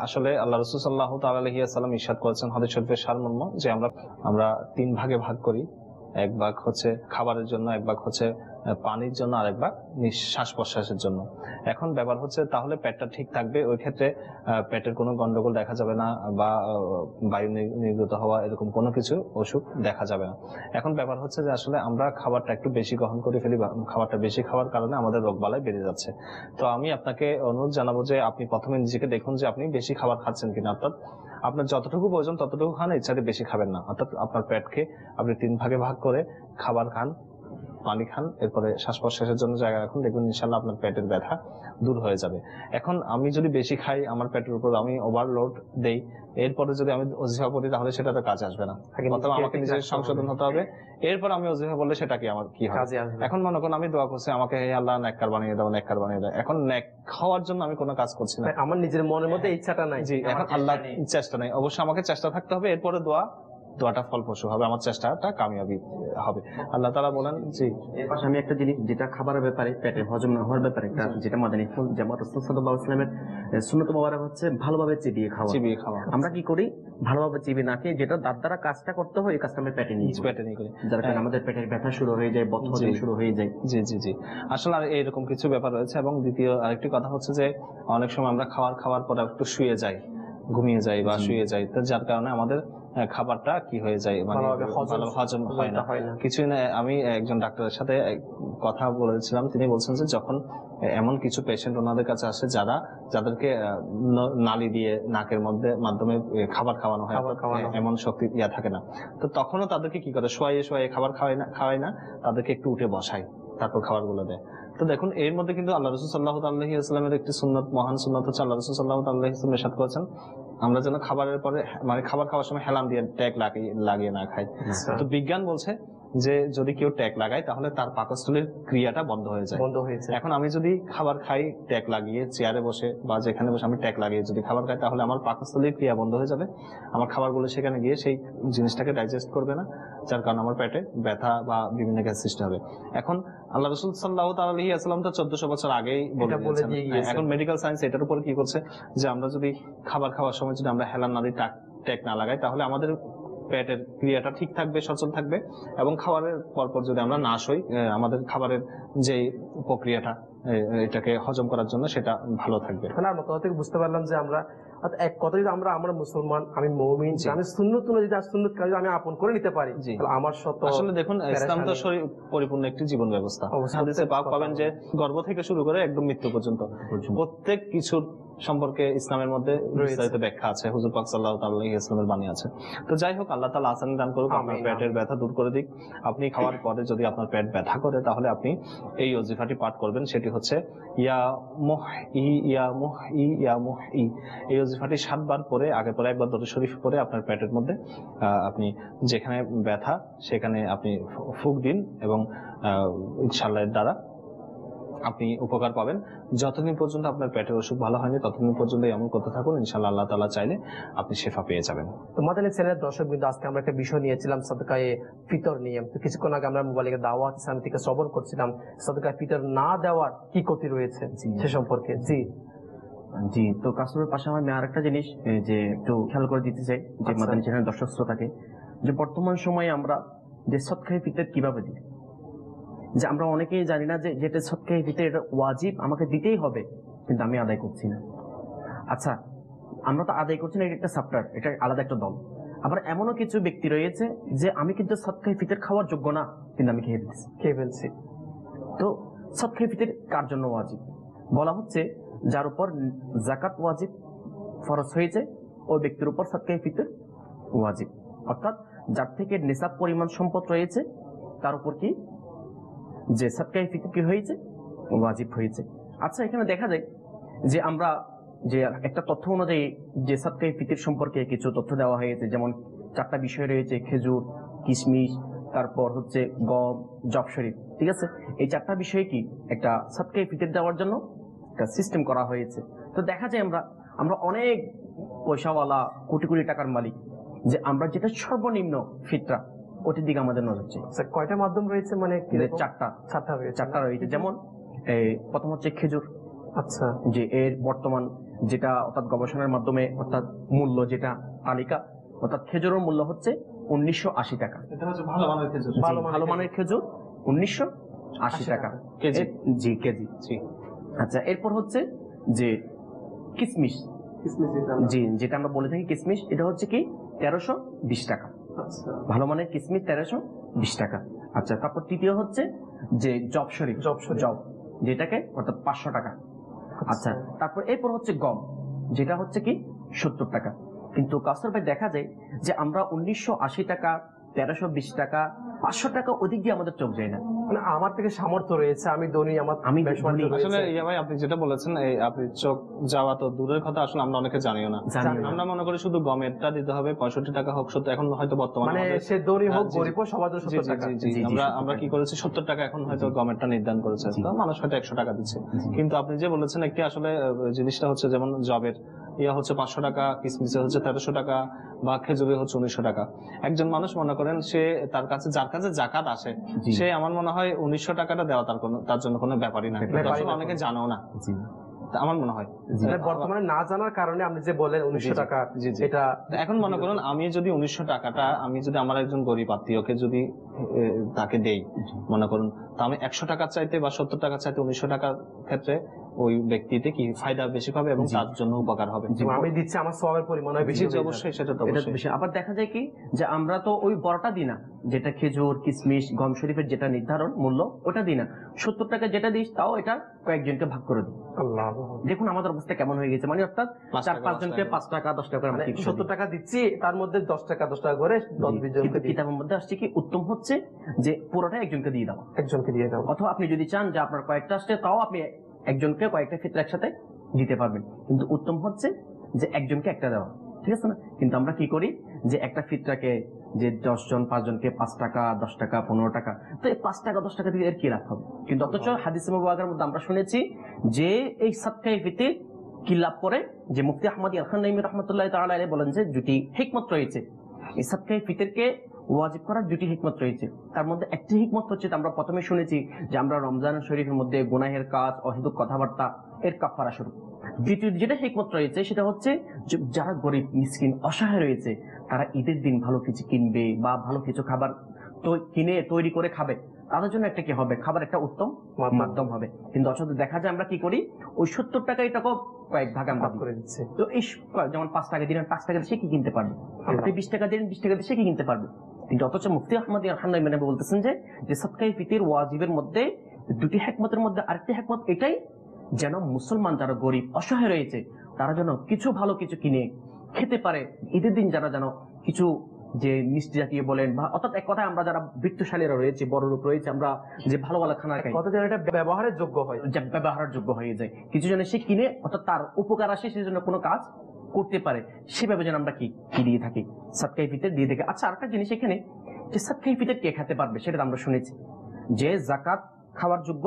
আসলে আল্লাহ রাসূল সাল্লাল্লাহু তাআলা আলাইহি ওয়াসাল্লাম ইরশাদ করেছেন হাদিস শরীফের সারমর্ম যে আমরা 3 ভাগে ভাগ করি। এক ভাগ হচ্ছে খাবারের জন্য, এক ভাগ হচ্ছে পানির জন্য, আর এক ভাগ শ্বাস প্রশ্বাসের জন্য। এখন ব্যাপার হচ্ছে তাহলে পেটটা ঠিক থাকবে, ওই ক্ষেত্রে পেটের কোনো গন্ডগোল দেখা যাবে না বা বায়ু নির্গত হওয়া এরকম কোনো কিছু অসুখ দেখা যাবে না। এখন ব্যাপার হচ্ছে যে আসলে আমরা খাবারটা একটু বেশি গ্রহণ করে ফেলি, খাবারটা বেশি খাওয়ার কারণে আমাদের রোগবালাই বেড়ে যাচ্ছে। তো আমি আপনাকে অনুরোধ জানাবো যে আপনি প্রথমে নিজেকে দেখুন যে আপনি বেশি খাবার খাচ্ছেন কিনা, অর্থাৎ আপনার যতটুকু প্রয়োজন ততটুকু খান, এর চাইতে বেশি খাবেন না। অর্থাৎ আপনার পেটকে আপনি 3 ভাগে ভাগ করে খাবার খান, পানি খান, এরপরে শ্বাস প্রশ্বাসের জন্য জায়গা রাখুন, দেখুন ইনশাল্লাহ আপনার পেটের ব্যথা দূর হয়ে যাবে। এখন আমি যদি বেশি খাই, আমার পেটের উপর আমি ওভারলোড দেই, এরপরে যদি আমি অজিফা পড়ি তাহলে সেটা তো কাজে আসবে না। অথবা আমাকে নিজের সংশোধন হতে হবে, এরপর আমি অজিফা বললে সেটা কি আমার কি হবে? এখন মনে করুন আমি দোয়া করছি, আমাকে হে আল্লাহ নেককার বানিয়ে দাও, নেককার বানিয়ে দাও। এখন নেক খাওয়ার জন্য আমি কোনো কাজ করছি না, আমার নিজের মনের মধ্যে ইচ্ছাটা নাই। জি, এখন আল্লাহ চেষ্টা নাই, অবশ্যই আমাকে চেষ্টা থাকতে হবে, এরপরে দোয়াটা ফলপ্রসূ হবে, আমার চেষ্টাটা কামিয়াবি হবে। আল্লাহ তাআলা বলেন। জি, এর পাশে আমি একটা জিনিস, যেটা খাবারের ব্যাপারে, পেটে হজম না হওয়ার ব্যাপারে, যেটা মাদানী জামাত রাসূল সাল্লাল্লাহু আলাইহি ওয়াসাল্লামের সুন্নাত মুবারক হচ্ছে ভালোভাবে চিবিয়ে খাওয়া। আমরা কি করি, ভালোভাবে চিবিয়ে না খেয়ে যেটা দাঁত দ্বারা কাজটা করতে হয়, এই কাজটা আমরা পেটে নিয়ে করি, যার কারণে আমাদের পেটের ব্যথা শুরু হয়ে যায়, বদহজম শুরু হয়ে যায়। জি জি জি, আসলে আর এরকম কিছু ব্যাপার রয়েছে। এবং দ্বিতীয় আরেকটি কথা হচ্ছে যে অনেক সময় আমরা খাওয়ার পরে একটু শুয়ে যাই, ঘুমিয়ে যাই বা শুয়ে যাই, তো যার কারণে আমাদের খাবারটা কি হয়ে যায়, মানে হজম হয় না। কিছুই না, আমি একজন ডাক্তারের সাথে কথা বলেছিলাম, তিনি বলছেন যে যখন এমন কিছু পেশেন্ট ওনাদের কাছে আসে যাদেরকে নালী দিয়ে নাকের মাধ্যমে খাবার খাওয়ানো হয়, এমন শক্তি থাকে না, তো তখনও তাদেরকে কি করে, শোয়াইয়ে খাবার খাওয়ায় না, তাদেরকে একটু উঠে বসায়, তারপর খাবারগুলো দেয়। তো দেখুন, এর মধ্যে কিন্তু আল্লাহ রাসূল সাল্লাল্লাহু আলাইহি ওয়াসাল্লামের একটি সুন্নাত, মহান সুন্নাত হচ্ছে আল্লাহ রাসূল সাল্লাল্লাহু আলাইহি ওয়াসাল্লাম ইরশাদ করেছেন আমরা যেন খাবারের পরে, মানে খাবার খাওয়ার সময় হেলান দিয়ে ট্যাগ লাগিয়ে না খাই। তো বিজ্ঞান বলছে যে যদি কেউ ট্যাগ লাগায় তাহলে তার পাকস্থলীর ক্রিয়াটা বন্ধ হয়ে যায়। এখন আমি যদি খাবার খাই ট্যাগ লাগিয়ে, চেয়ারে বসে বা যেখানে বসে আমি ট্যাগ লাগিয়ে যদি খাবার খাই, তাহলে আমার পাকস্থলীর ক্রিয়া বন্ধ হয়ে যাবে, আমার খাবারগুলো সেখানে গিয়ে সেই জিনিসটাকে ডাইজেস্ট করবে না, যার কারণে আমার পেটে ব্যথা বা বিভিন্ন গ্যাস সৃষ্টি হবে। এখন আল্লাহ রাসূল সাল্লাল্লাহু আলাইহি ওয়াসাল্লাম তো 1400 বছর আগেই বলে দিয়েছেন। এখন মেডিকেল সায়েন্স এটার উপর কি করছে যে আমরা যদি খাবার খাওয়ার সময় যদি আমরা হেলান নালী ট্যাগ না লাগাই, তাহলে আমাদের পেটের ক্রিয়াটা ঠিক থাকবে, সচল থাকবে, এবং খাবারের পরপর যদি আমরা না সই, আমাদের খাবারের যে প্রক্রিয়াটা এটাকে হজম করার জন্য সেটা ভালো থাকবে। আমার কথা থেকে বুঝতে পারলাম যে আমরা এক কথা, যদি আমরা মুসলমান, আমি মুমিন, আমি সুন্নত অনুযায়ী সুন্নত কাজ আমি আপন করে নিতে পারি, আমার শত আসলে দেখুন, ইসলাম তো পরিপূর্ণ একটি জীবন ব্যবস্থা। হাদিসে পাক পাবেন যে গর্ভ থেকে শুরু করে একদম মৃত্যু পর্যন্ত প্রত্যেক কিছুর সম্পর্কে ইসলামের মধ্যে বিস্তারিত ব্যাখ্যা আছে, হুজুর পাক সাল্লাল্লাহু আলাইহি ওয়াসাল্লামের বাণী আছে। তো যাই হোক, আল্লাহ তাআলা আসানি দান করুক, আপনার পেটের ব্যথা দূর করে দিক। আপনি খাওয়ার পরে যদি আপনার পেট ব্যথা করে, তাহলে আপনি এই ওজিফাটি পাঠ করবেন, সেটি হচ্ছে ইয়া মুহই ইয়া মুহই ইয়া মুহই। এই ওজিফাটি 7 বার পরে, আগে পরে একবার দরুদ শরীফ পড়ে আপনার পেটের মধ্যে আপনি যেখানে ব্যথা সেখানে আপনি ফুঁক দিন, এবং ইনশাআল্লাহ এর দ্বারা আপনি উপকার পাবেন। যতদিন পর্যন্ত আপনার পেটের অসুখ ভালো হয়নি ততদিন পর্যন্ত এমন করতে থাকুন, ইনশাআল্লাহ আল্লাহ তাআলা চাইলে আপনি শিফা পেয়ে যাবেন। তো মাদানী চ্যানেলের দর্শকবৃন্দ, আজকে আমরা একটা বিষয় নিয়েছিলাম সাদকায়ে ফিতর নিয়ে। তো কিছুক্ষণ আগে আমরা মোবাইলে দাওয়াত ইসলাম থেকে শ্রবণ করছিলাম সাদকায়ে ফিতর না দেওয়ার কি ক্ষতি রয়েছে সে সম্পর্কে। জি, তো কাসুরের পাশে আমি আরেকটা জিনিস যে একটু খেয়াল করে দিতে চাই যে মাদানী চ্যানেলের দর্শক শ্রোতাকে, যে বর্তমান সময়ে আমরা যে সদকায়ে ফিতর কিভাবে দিই, যে আমরা অনেকেই জানি না যে যেটা সদকায়ে ফিতর এটা ওয়াজিব, আমাকে দিতেই হবে, কিন্তু আমি আদায় করছি না। আচ্ছা, আমরা তো আদায় করছি না, এটা একটা সাবটার, এটা আলাদা একটা দল। আবার এমনও কিছু ব্যক্তি রয়েছে যে আমি কিন্তু সদকায়ে ফিতর খাওয়ার যোগ্য না, কিন্তু আমি খেয়ে ফেলছি। তো সদকায়ে ফিতর কার জন্য ওয়াজিব? বলা হচ্ছে যার উপর যাকাত ওয়াজিব ফরজ হয়েছে ওই ব্যক্তির উপর সদকায়ে ফিতর ওয়াজিব, অর্থাৎ যার থেকে নিসাব পরিমাণ সম্পদ রয়েছে তার উপর কি যে সাদকায়ে ফিতর কি হয়েছে, ওয়াজিব হয়েছে। আচ্ছা, এখানে দেখা যায় যে আমরা যে একটা তথ্য অনুযায়ী যে সাদকায়ে ফিতর সম্পর্কে কিছু তথ্য দেওয়া হয়েছে, যেমন 4টা বিষয় রয়েছে, খেজুর, কিশমিশ, তারপর হচ্ছে গম, জব শরীফ। ঠিক আছে, এই 4টা বিষয়ে কি একটা সাদকায়ে ফিতর দেওয়ার জন্য একটা সিস্টেম করা হয়েছে। তো দেখা যায় আমরা অনেক পয়সাওয়ালা, কোটি কোটি টাকার মালিক, যে আমরা যেটা সর্বনিম্ন ফিতরা ওটির দিকে আমাদের নজর চাই। কয়টা মাধ্যম রয়েছে, মানে চারটা রয়েছে। যেমন প্রথম হচ্ছে খেজুর। আচ্ছা, যে এর বর্তমান যেটা অর্থাৎ গবেষণার মাধ্যমে অর্থাৎ মূল্য যেটা তালিকা, অর্থাৎ খেজুরের মূল্য হচ্ছে 1980 টাকা। এটা হচ্ছে ভালো মানের খেজুর। ভালো মানের খেজুর 1980 টাকা কেজি। জি, কেজি। আচ্ছা, এরপর হচ্ছে যে কিশমিশ, জি, যেটা আমরা বলে থাকি কিশমিশ, এটা হচ্ছে কি 1320 টাকা। ভালো মানের কিশমিশ 1320 টাকা। আচ্ছা, তারপর তৃতীয় হচ্ছে যে জব শরীফ, যেটাকে অর্থাৎ 500 টাকা। আচ্ছা, তারপর এরপর হচ্ছে গম, যেটা হচ্ছে কি 70 টাকা। কিন্তু কাউসার ভাই দেখা যায় যে আমরা 1980 টাকা, 1320 টাকা, 500 টাকা ওদিক দিয়ে আমাদের চোখ যায় না। মানে আমার থেকে সামর্থ্য রয়েছে, আমি ধনী, আমি আসলে ইয়া ভাই, আপনি যেটা বলেছেন, এই আপনি চোখ যাওয়া তো দূরের কথা, আসলে আমরা অনেকে জানিও না। আমরা মনে করি শুধু গমেরটা দিতে হবে 65 টাকা হোক 70, এখন হয়তো বর্তমানে মানে সে ধনী হোক গরিব হোক সবার জন্য 70 টাকা। আমরা কি করেছি 70 টাকা এখন হয়তো গমেরটা নির্ধারণ করেছে, তো মানুষ হয়তো 100 টাকা দিচ্ছে। কিন্তু আপনি যে বলেছেন একটি আসলে জিনিসটা হচ্ছে, যেমন জবের ইয়া হচ্ছে 500 টাকা, কিসমিসে হচ্ছে 1300 টাকা, বা খেজুরে হচ্ছে 1900 টাকা। একজন মানুষ মনে করেন সে তার কাছে যার কাছে জাকাত আসে, সে আমার মনে হয় 1900 টাকাটা দেওয়া তার জন্য কোনো ব্যাপারই না, আসলে অনেকে জানেও না আমার মনে হয়। বর্তমানে না জানার কারণে আপনি যে বলেন 1900 টাকা, এটা এখন মনে করুন আমি যদি 1900 টাকাটা আমি যদি আমার একজন গরিব আত্মীয়কে যদি তাকে দেই, মনে করুন, তা আমি 100 টাকা চাইতে বা 70 টাকা চাইতে 1900 টাকার ক্ষেত্রে ওই ব্যক্তিতে কি ফায়দা বেশি পাবে এবং তার জন্য উপকার হবে। আমি দিচ্ছি, আমার সওয়াবের পরিমাণ বেশি, অবশ্যই সেটা তো অবশ্যই। আবার দেখা যায় কি যে আমরা তো ওই বড়টা দিই না, যেটা খেজুর, কিশমিশ, গম শরীফের যেটা নির্ধারণ মূল্য ওটা দিই না, 70 টাকা যেটা দিস তাও এটা কয়েকজনকে ভাগ করে দিই। দেখুন আমাদের অবস্থা কেমন হয়ে গেছে, মানে অর্থাৎ 4-5 জনকে 5 টাকা 10 টাকা, 70 টাকা দিচ্ছি, তার মধ্যে 10 টাকা করে 10-20 জনকে। কিতাবের মধ্যে আসছে কি উত্তম হচ্ছে যে পুরোটা একজনকে দিয়ে দাও, অথবা আপনি যদি চান যে আপনার কয়েকটা আসছে তাও আপনি একজনকে কয়েকটা ফিতরা একসাথে দিতে পারবেন, কিন্তু উত্তম হচ্ছে যে একজনকে একটা দেওয়া। ঠিক আছে না? কিন্তু আমরা কি করি যে একটা ফিতরাকে যে 10 জন 5 জনকে 5 টাকা 10 টাকা 15 টাকা, তো এই 5 টাকা 10 টাকা দিয়ে এর কি লাভ হবে? কিন্তু অথচ হাদিসে মুবারকের মধ্যে আমরা শুনেছি যে এই সাদকায়ে ফিতর কি লাভ করে, যে মুফতি আহমদ আল-খানাইমি রাহমাতুল্লাহি তাআলা আলাইহি বলেন যে দুটি হিকমত রয়েছে এই সাদকায়ে ফিতরকে ওয়াজিব করার, দুটি হিকমত রয়েছে। তার মধ্যে একটি হিকমত হচ্ছে, আমরা প্রথমে শুনেছি যে আমরা রমজান শরীফের মধ্যে গুনাহের কাজ, অহেতুক কথাবার্তা এর কাফারা স্বরূপ। দ্বিতীয় যেটা হিকমত রয়েছে সেটা হচ্ছে যারা গরিব মিসকিন অসহায় রয়েছে, তারা ঈদের দিন ভালো কিছু কিনবে বা ভালো কিছু খাবার কিনে তৈরি করে খাবে, তাদের জন্য একটা কি হবে, খাবার একটা উত্তম মাধ্যম হবে। কিন্তু অথচ দেখা যায় আমরা কি করি, ওই 70 টাকা এটাকে কয়েক ভাগ আমরা করে দিচ্ছি। তো এই যেমন 5 টাকা দিলেন, 5 টাকা সে কি কিনতে পারবে, 20 টাকা দিলেন, 20 টাকা সে কি কিনতে পারবে। কিন্তু অথচ মুফতি আহমদ আল-খানাইমি বলতেছেন যে সাদকায়ে ফিতর ওয়াজিবের মধ্যে দুটি হিকমতের মধ্যে আরেকটি হিকমত এটাই, যেন মুসলমান যারা গরিব অসহায় রয়েছে তারা যেন কিছু ভালো কিছু কিনে খেতে পারে ঈদের দিন, যারা যেন কিছু যে মিষ্টি জাতীয় বলেন বা অর্থাৎ এক কথায় আমরা যারা বৃত্তশালীরা রয়েছে, বড় লোক রয়েছে, আমরা যে ভালো ভালো খানা খাই, কত যেন এটা ব্যবহারের যোগ্য হয়, ব্যবহারের যোগ্য হয়ে যায়, কিছু যেন সে কিনে অর্থাৎ তার উপকার আসে, সেই জন্য কোনো কাজ করতে পারে, সেভাবে যেন আমরা কি দিয়ে থাকি, সাদকায়ে ফিতর দিয়ে থাকি। আচ্ছা, আরেকটা জিনিস এখানে, যে সাদকায়ে ফিতর কে খেতে পারবে সেটা আমরা শুনেছি যে যাকাত খাওয়ার যোগ্য,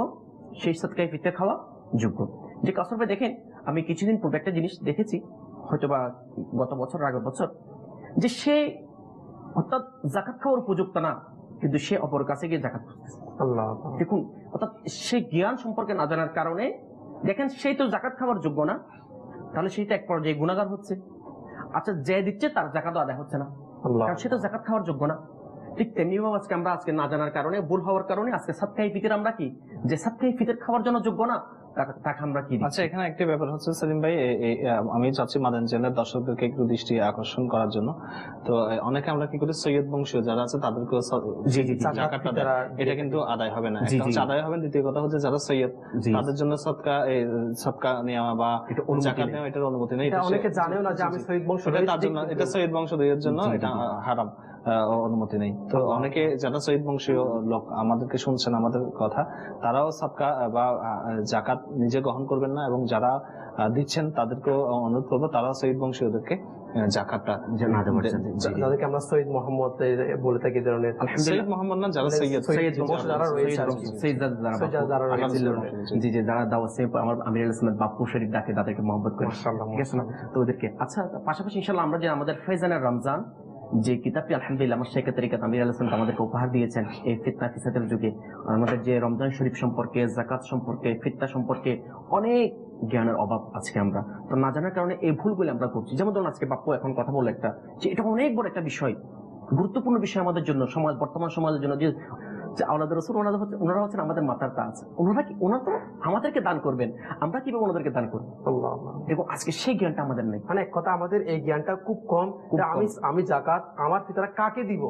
সেই সাদকায়ে ফিতর খাওয়া যোগ্য। যে কাউসার ভাই দেখেন, আমি কিছুদিন পূর্বে একটা জিনিস দেখেছি, হয়তোবা গত বছর আগের বছর, যে সে অর্থাৎ যাকাত খাওয়ার উপযুক্ত না, কিন্তু সে অপর কাছে গিয়ে যাকাত করতেছে। দেখুন, অর্থাৎ সে জ্ঞান সম্পর্কে না জানার কারণে দেখেন সেই তো যাকাত খাওয়ার যোগ্য না, তাহলে সেইটা এক পর্যায়ে গুনাহগার হচ্ছে। আচ্ছা, যে দিচ্ছে তার যাকাত আদায় হচ্ছে না, কারণ সে তো যাকাত খাওয়ার যোগ্য না। ঠিক তেমনি ভাবে আজকে না জানার কারণে, ভুল হওয়ার কারণে আজকে সাদকায়ে ফিতর আমরা কি, যে সাদকায়ে ফিতর খাওয়ার জন্য যোগ্য না, তাকে আমরা কি। আচ্ছা, এখানে একটা ব্যাপার হচ্ছে সেলিম ভাই, আমি চাচ্ছি মাদানী চ্যানেলের দর্শকদেরকে একটু দৃষ্টি আকর্ষণ করার জন্য। তো অনেকে আমরা কি করি, সৈয়দ বংশীয় যারা আছে তাদেরকে যাকাতটা দেয়, এটা কিন্তু আদায় হবে না। একটা হচ্ছে আদায় হবে, দ্বিতীয় কথা হচ্ছে যারা সৈয়দ তাদের জন্য সদকা নেওয়া বা যাকাত নেওয়া এটার অনুমতি নেই। অনেকে জানেও না যে আমি সৈয়দ বংশ, তার জন্য এটা সৈয়দ বংশধরের জন্য এটা হারাম। অনুমতি নেই। তো অনেকে যারা সঈদ বংশীয় লোক আমাদেরকে শুনছেন আমাদের কথা, তারাও সাদকা বা জাকাত নিজে গ্রহণ করবেন না, এবং যারা দিচ্ছেন তাদেরকেও অনুরোধ করবো তারাও সঈদ বংশীয়দেরকে জাকাতটা না দেওয়ার জন্য। যাদেরকে আমরা সৈয়দ মোহাম্মদ বলে থাকি ধরনের, সৈয়দ মোহাম্মদ না, যারা সৈয়দ বংশ যারা রয়েছে আর কি। যারা রয়েছে জি জি, যারা দাওয়াত আমার আমির আল ইসলাম বাপ্পু শরীফ ডাকে তাদেরকে মহব্বত করে, মাশাআল্লাহ, ঠিক আছে না? তো ওদেরকে আচ্ছা, পাশাপাশি ইনশাআল্লাহ আমরা যে আমাদের ফয়জানের রমজান যে কিতাবটি আলহামদুলিল্লাহ আমার শেখ তরিকাত আমির আল ইসলাম আমাদেরকে উপহার দিয়েছেন এই ফিতনা ফিসাদের যুগে, আমাদের যে রমজান শরীফ সম্পর্কে, যাকাত সম্পর্কে, ফিতনা সম্পর্কে অনেক জ্ঞানের অভাব আজকে আমরা তো না জানার কারণে এই ভুলগুলো আমরা করছি। যেমন ধরুন আজকে বাপ্পু এখন কথা বললো একটা, যে এটা অনেক বড় একটা বিষয়, গুরুত্বপূর্ণ বিষয় আমাদের জন্য, সমাজ বর্তমান সমাজের জন্য, যে আওলাদ রাসূল ওনারা হচ্ছেন আমাদের মাতার তাজ, ওনারা তো আমাদেরকে দান করবেন, আমরা কিভাবে ওনাদেরকে দান করবো? এবং আজকে সেই জ্ঞানটা আমাদের নেই। মানে এক কথা আমাদের এই জ্ঞানটা খুব কম। আমি জাকাত আমার ফিতরা কাকে দিব,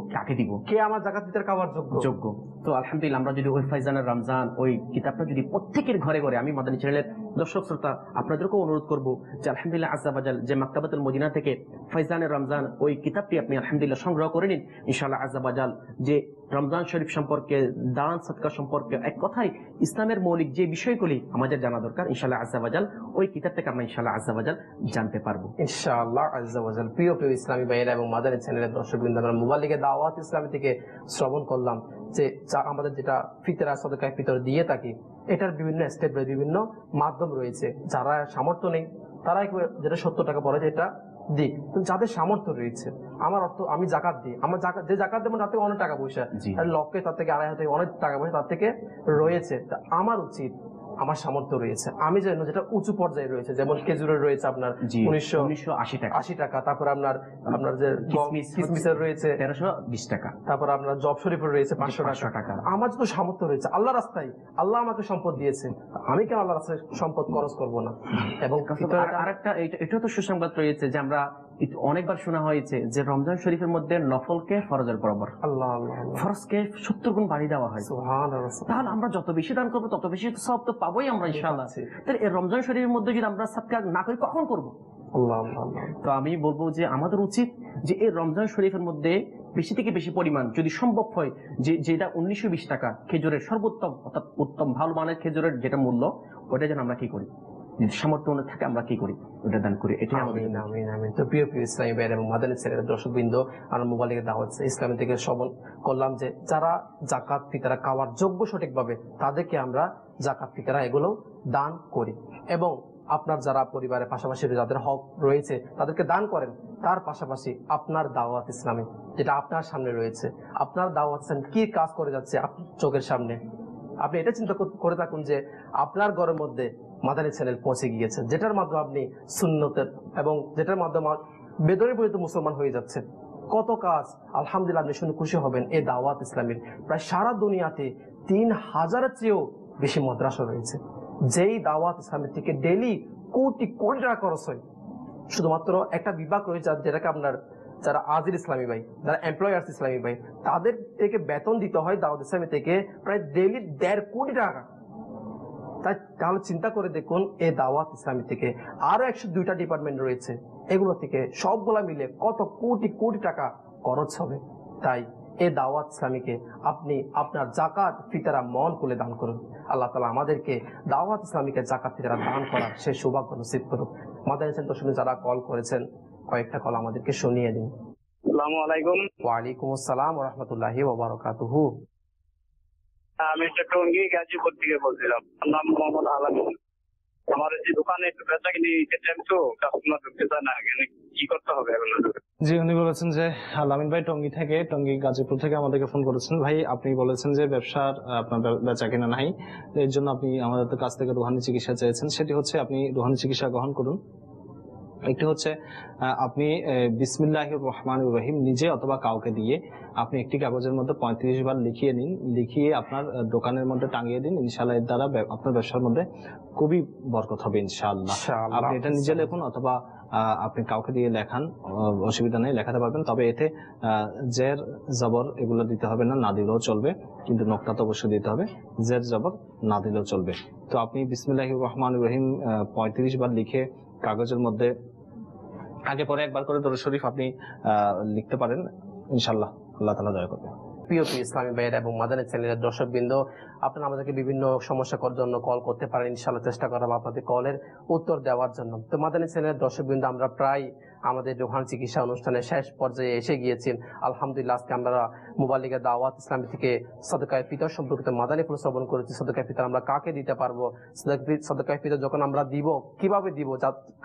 কে আমার জাকাত ফিতরা খাওয়ার যোগ্য। তো আলহামদুলিল্লাহ আমরা যদি ওই ফয়জানের রমজান ওই কিতাবটা যদি প্রত্যেকের ঘরে ঘরে, আমি মাদানী চ্যানেলের দর্শক শ্রোতা আপনাদেরকেও অনুরোধ করবো যে আলহামদুলিল্লাহ আজ্জা ওয়া জাল যে মাকতাবাতুল মদিনা থেকে ফয়জানের রমজান ওই কিতাবটি আপনি আলহামদুলিল্লাহ সংগ্রহ করে নিন। ইনশাআল্লাহ আজ্জা ওয়া জাল যে রমজান শরীফ সম্পর্কে, দান সদকা সম্পর্কে, এক কথায় ইসলামের মৌলিক যে বিষয়গুলি আমাদের জানা দরকার, ইনশাআল্লাহ আজ্জা ওয়া জাল ওই কিতাব থেকে আমরা ইনশাআল্লাহ আজ্জা ওয়া জাল জানতে পারবো ইনশাআল্লাহ আজ্জা ওয়া জাল। প্রিয় ইসলামী ভাইয়েরা এবং মাদানী চ্যানেলের দর্শকবৃন্দ, আমরা মুবাল্লিগে দাওয়াত ইসলামী থেকে শ্রবণ করলাম যে আমাদের যেটা ফিতরা সদকা ফিতর দিয়ে থাকি, এটার বিভিন্ন স্টেপ, বিভিন্ন মাধ্যম রয়েছে। যারা সামর্থ্য নেই তারা যেটা 70 টাকা পড়ে যেটা দিক, যাদের সামর্থ্য রয়েছে, আমার অর্থ আমি জাকাত দিই, আমার যে জাকাত দেবো তার থেকে অনেক টাকা পয়সা, লক্ষে তার থেকে 2.5 থেকে অনেক টাকা পয়সা তার থেকে রয়েছে। আমার উচিত, আমার সামর্থ্য রয়েছে, আমি যেটা উঁচু পর্যায়ে রয়েছে, যেমন খেজুরের রয়েছে আপনার 1980 টাকা, তারপর আপনার যে কিসমিসের রয়েছে 1320 টাকা, তারপর আপনার জব শরীফের রয়েছে 500 টাকা। আমার যত সামর্থ্য রয়েছে আল্লাহ রাস্তায়, আল্লাহ আমাকে সম্পদ দিয়েছে, আমি কেন আল্লাহ রাস্তায় সম্পদ খরচ করবো না? এবং আরেকটা এটা তো সুসংবাদ রয়েছে যে আমরা অনেকবার শোনা হয়েছে যে রমজান শরীফের মধ্যে নফলকে ফরজের বরাবর, আল্লাহ ফরজকে 70 গুণ বাড়িয়ে দেওয়া হয়। তাহলে আমরা যত বেশি দান করবো তত বেশি সওয়াব তো পাবোই আমরা ইনশাআল্লাহ। তাহলে এই রমজান শরীফের মধ্যে যদি আমরা সাদকা না করি কখন করবো? তো আমি বলবো যে আমাদের উচিত যে এই রমজান শরীফের মধ্যে বেশি থেকে বেশি পরিমাণ যদি সম্ভব হয়, যেটা 1920 টাকা খেজুরের সর্বোত্তম অর্থাৎ উত্তম ভালো মানের খেজুরের যেটা মূল্য, ওটা যেন আমরা কি করি, সামর্থ্য থাকে আমরা কি করি, ওটা দান করি। এটাই আমাদের। তো প্রিয় ইসলামী ভাইয়েরা এবং মাদানী চ্যানেলের দর্শকবৃন্দ, আমরা মুবাল্লিগে দাওয়াত ইসলামী থেকে শ্রবণ করলাম যে যারা জাকাত ফিতরা খাওয়ার যোগ্য সঠিকভাবে, তাদেরকে আমরা জাকাত ফিতরা এগুলো দান করি। এবং আপনার যারা পরিবারের পাশাপাশি যাদের হক রয়েছে তাদেরকে দান করেন। তার পাশাপাশি আপনার দাওয়াত ইসলামী যেটা আপনার সামনে রয়েছে, আপনার দাওয়াত ইসলামী কি কাজ করে যাচ্ছে আপনার চোখের সামনে, আপনি এটা চিন্তা করে থাকুন যে আপনার ঘরের মধ্যে মাদানী চ্যানেল পৌঁছে গিয়েছে, যেটার মাধ্যমে আপনি সুন্নতের এবং যেটার মাধ্যমে বেদরে পরিণত মুসলমান হয়ে যাচ্ছে। কত কাজ আলহামদুলিল্লাহ, আপনি শুনে খুশি হবেন। এই দাওয়াত ইসলামীর প্রায় সারা দুনিয়াতে 3000-এর চেয়েও বেশি মাদ্রাসা রয়েছে, যেই দাওয়াত ইসলামের থেকে ডেইলি কোটি কোটি টাকা খরচ হয়। শুধুমাত্র একটা বিভাগ রয়েছে যেটাকে আপনার যারা আজির ইসলামী ভাই, যারা এমপ্লয়ার্স ইসলামী ভাই, তাদের থেকে বেতন দিতে হয় দাওয়াত ইসলামী থেকে প্রায় ডেইলি 1.5 কোটি টাকা। তাহলে চিন্তা করে দেখুন, এই দাওয়াত ইসলামী থেকে আরো 102টা ডিপার্টমেন্ট রয়েছে, এগুলো থেকে সবগুলা মিলে কত কোটি কোটি টাকা খরচ হবে। তাই এই দাওয়াত ইসলামীকে আপনি আপনার জাকাত ফিতরা মন খুলে দান করুন। আল্লাহ তাআলা আমাদেরকে দাওয়াত ইসলামীকে জাকাত ফিতরা দান করার সেই সৌভাগ্য নসিব করুন। মাদানী চ্যানেল দর্শক যারা কল করেছেন, কয়েকটা কল আমাদেরকে শুনিয়ে দিন। আসসালামু আলাইকুম। ওয়ালাইকুম আসসালাম ওয়া রাহমাতুল্লাহি ওয়া বারাকাতুহু। আমি টঙ্গী গাজীপুর থেকে বলছিলাম, নাম মোহাম্মদ আলামিন। আমার যে দোকানে একটু বেচা কিনি তো কাস্টমার ঢুকতে চায় না, কি করতে হবে এখন? জি, উনি বলেছেন যে আলামিন ভাই টঙ্গী গাজীপুর থেকে আমাদেরকে ফোন করেছেন। ভাই, আপনি বলেছেন যে ব্যবসার আপনার বেচা কিনা নাই, এর জন্য আপনি আমাদের কাছ থেকে রুহানি চিকিৎসা চেয়েছেন। সেটি হচ্ছে আপনি রুহানি চিকিৎসা গ্রহণ করুন। একটি হচ্ছে আপনি বিসমিল্লাহির রহমানির রহিম নিজে অথবা কাউকে দিয়ে আপনি একটি কাগজের মধ্যে 35 বার লিখিয়ে নিন, লিখিয়ে আপনার দোকানের মধ্যে টাঙিয়ে দিন। ইনশাআল্লাহ এর দ্বারা আপনার ব্যবসার মধ্যে খুবই বরকত হবে ইনশাআল্লাহ। আপনি এটা নিজে লিখুন অথবা আপনি কাউকে দিয়ে লেখান, অসুবিধা নেই, লেখাতে পারবেন। তবে এতে জের জবর এগুলো দিতে হবে না, না দিলেও চলবে, কিন্তু নোক্তা তো অবশ্যই দিতে হবে। জের জবর না দিলেও চলবে। তো আপনি বিসমিল্লাহির রহমানির রহিম 35 বার লিখে কাগজের মধ্যে আগে পরে একবার করে দরুদ শরীফ আপনি লিখতে পারেন। ইনশাআল্লাহ আল্লাহ তাআলা দয়া করবে। প্রিয় ইসলামী ভাইয়েরা এবং মাদানী চ্যানেলের দর্শকবৃন্দ, আপনারা আমাদেরকে বিভিন্ন সমস্যার জন্য কল করতে পারেন। ইনশাআল্লাহ চেষ্টা করবো আপনাদের কলের উত্তর দেওয়ার জন্য। তো মাদানী চ্যানেলের দর্শকবৃন্দ, আমরা প্রায় আমাদের রোহান চিকিৎসা অনুষ্ঠানের শেষ পর্যায়ে এসে গিয়েছি। আলহামদুলিল্লাহ, আজকে আমরা মুবাল্লিগা দাওয়াত ইসলামী থেকে সদকায়ে ফিতর সম্পর্কিত মাদানী ফুল শ্রবণ করেছি। সদকায়ে ফিতর আমরা কাকে দিতে পারবো, সদকায়ে ফিতর যখন আমরা দিব কিভাবে দিব,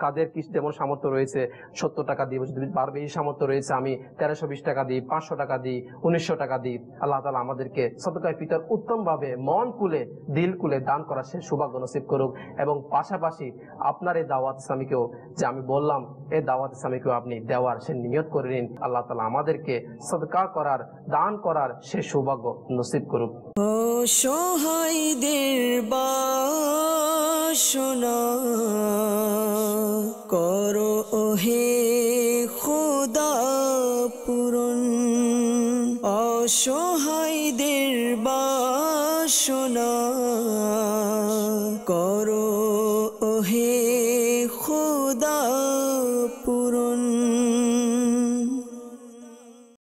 কাদের কি যেমন সামর্থ্য রয়েছে, 70 টাকা দিব, যদি তার বেশি সামর্থ্য রয়েছে আমি 1320 টাকা দিই, 500 টাকা দিই, 1900 টাকা দিই। আল্লাহ তাআলা আমাদেরকে সদকায়ে ফিতর উত্তম ভাবে মন খুলে দিল খুলে দান করার সে সৌভাগ্য নসিব করুক। এবং পাশাপাশি আপনার এই দাওয়াত ইসলামীকেও, যে আমি বললাম, এই দাওয়াত ইসলামীকেও আপনি দেওয়ার সে নিয়ত করে নিন। আল্লাহ তাআলা আমাদেরকে সদকা করার, দান করার সে সৌভাগ্য নসিব করুক। অসহায়দের বাসনা করো ওহে খোদা পূরণ, অসহায়দের বাসনা করো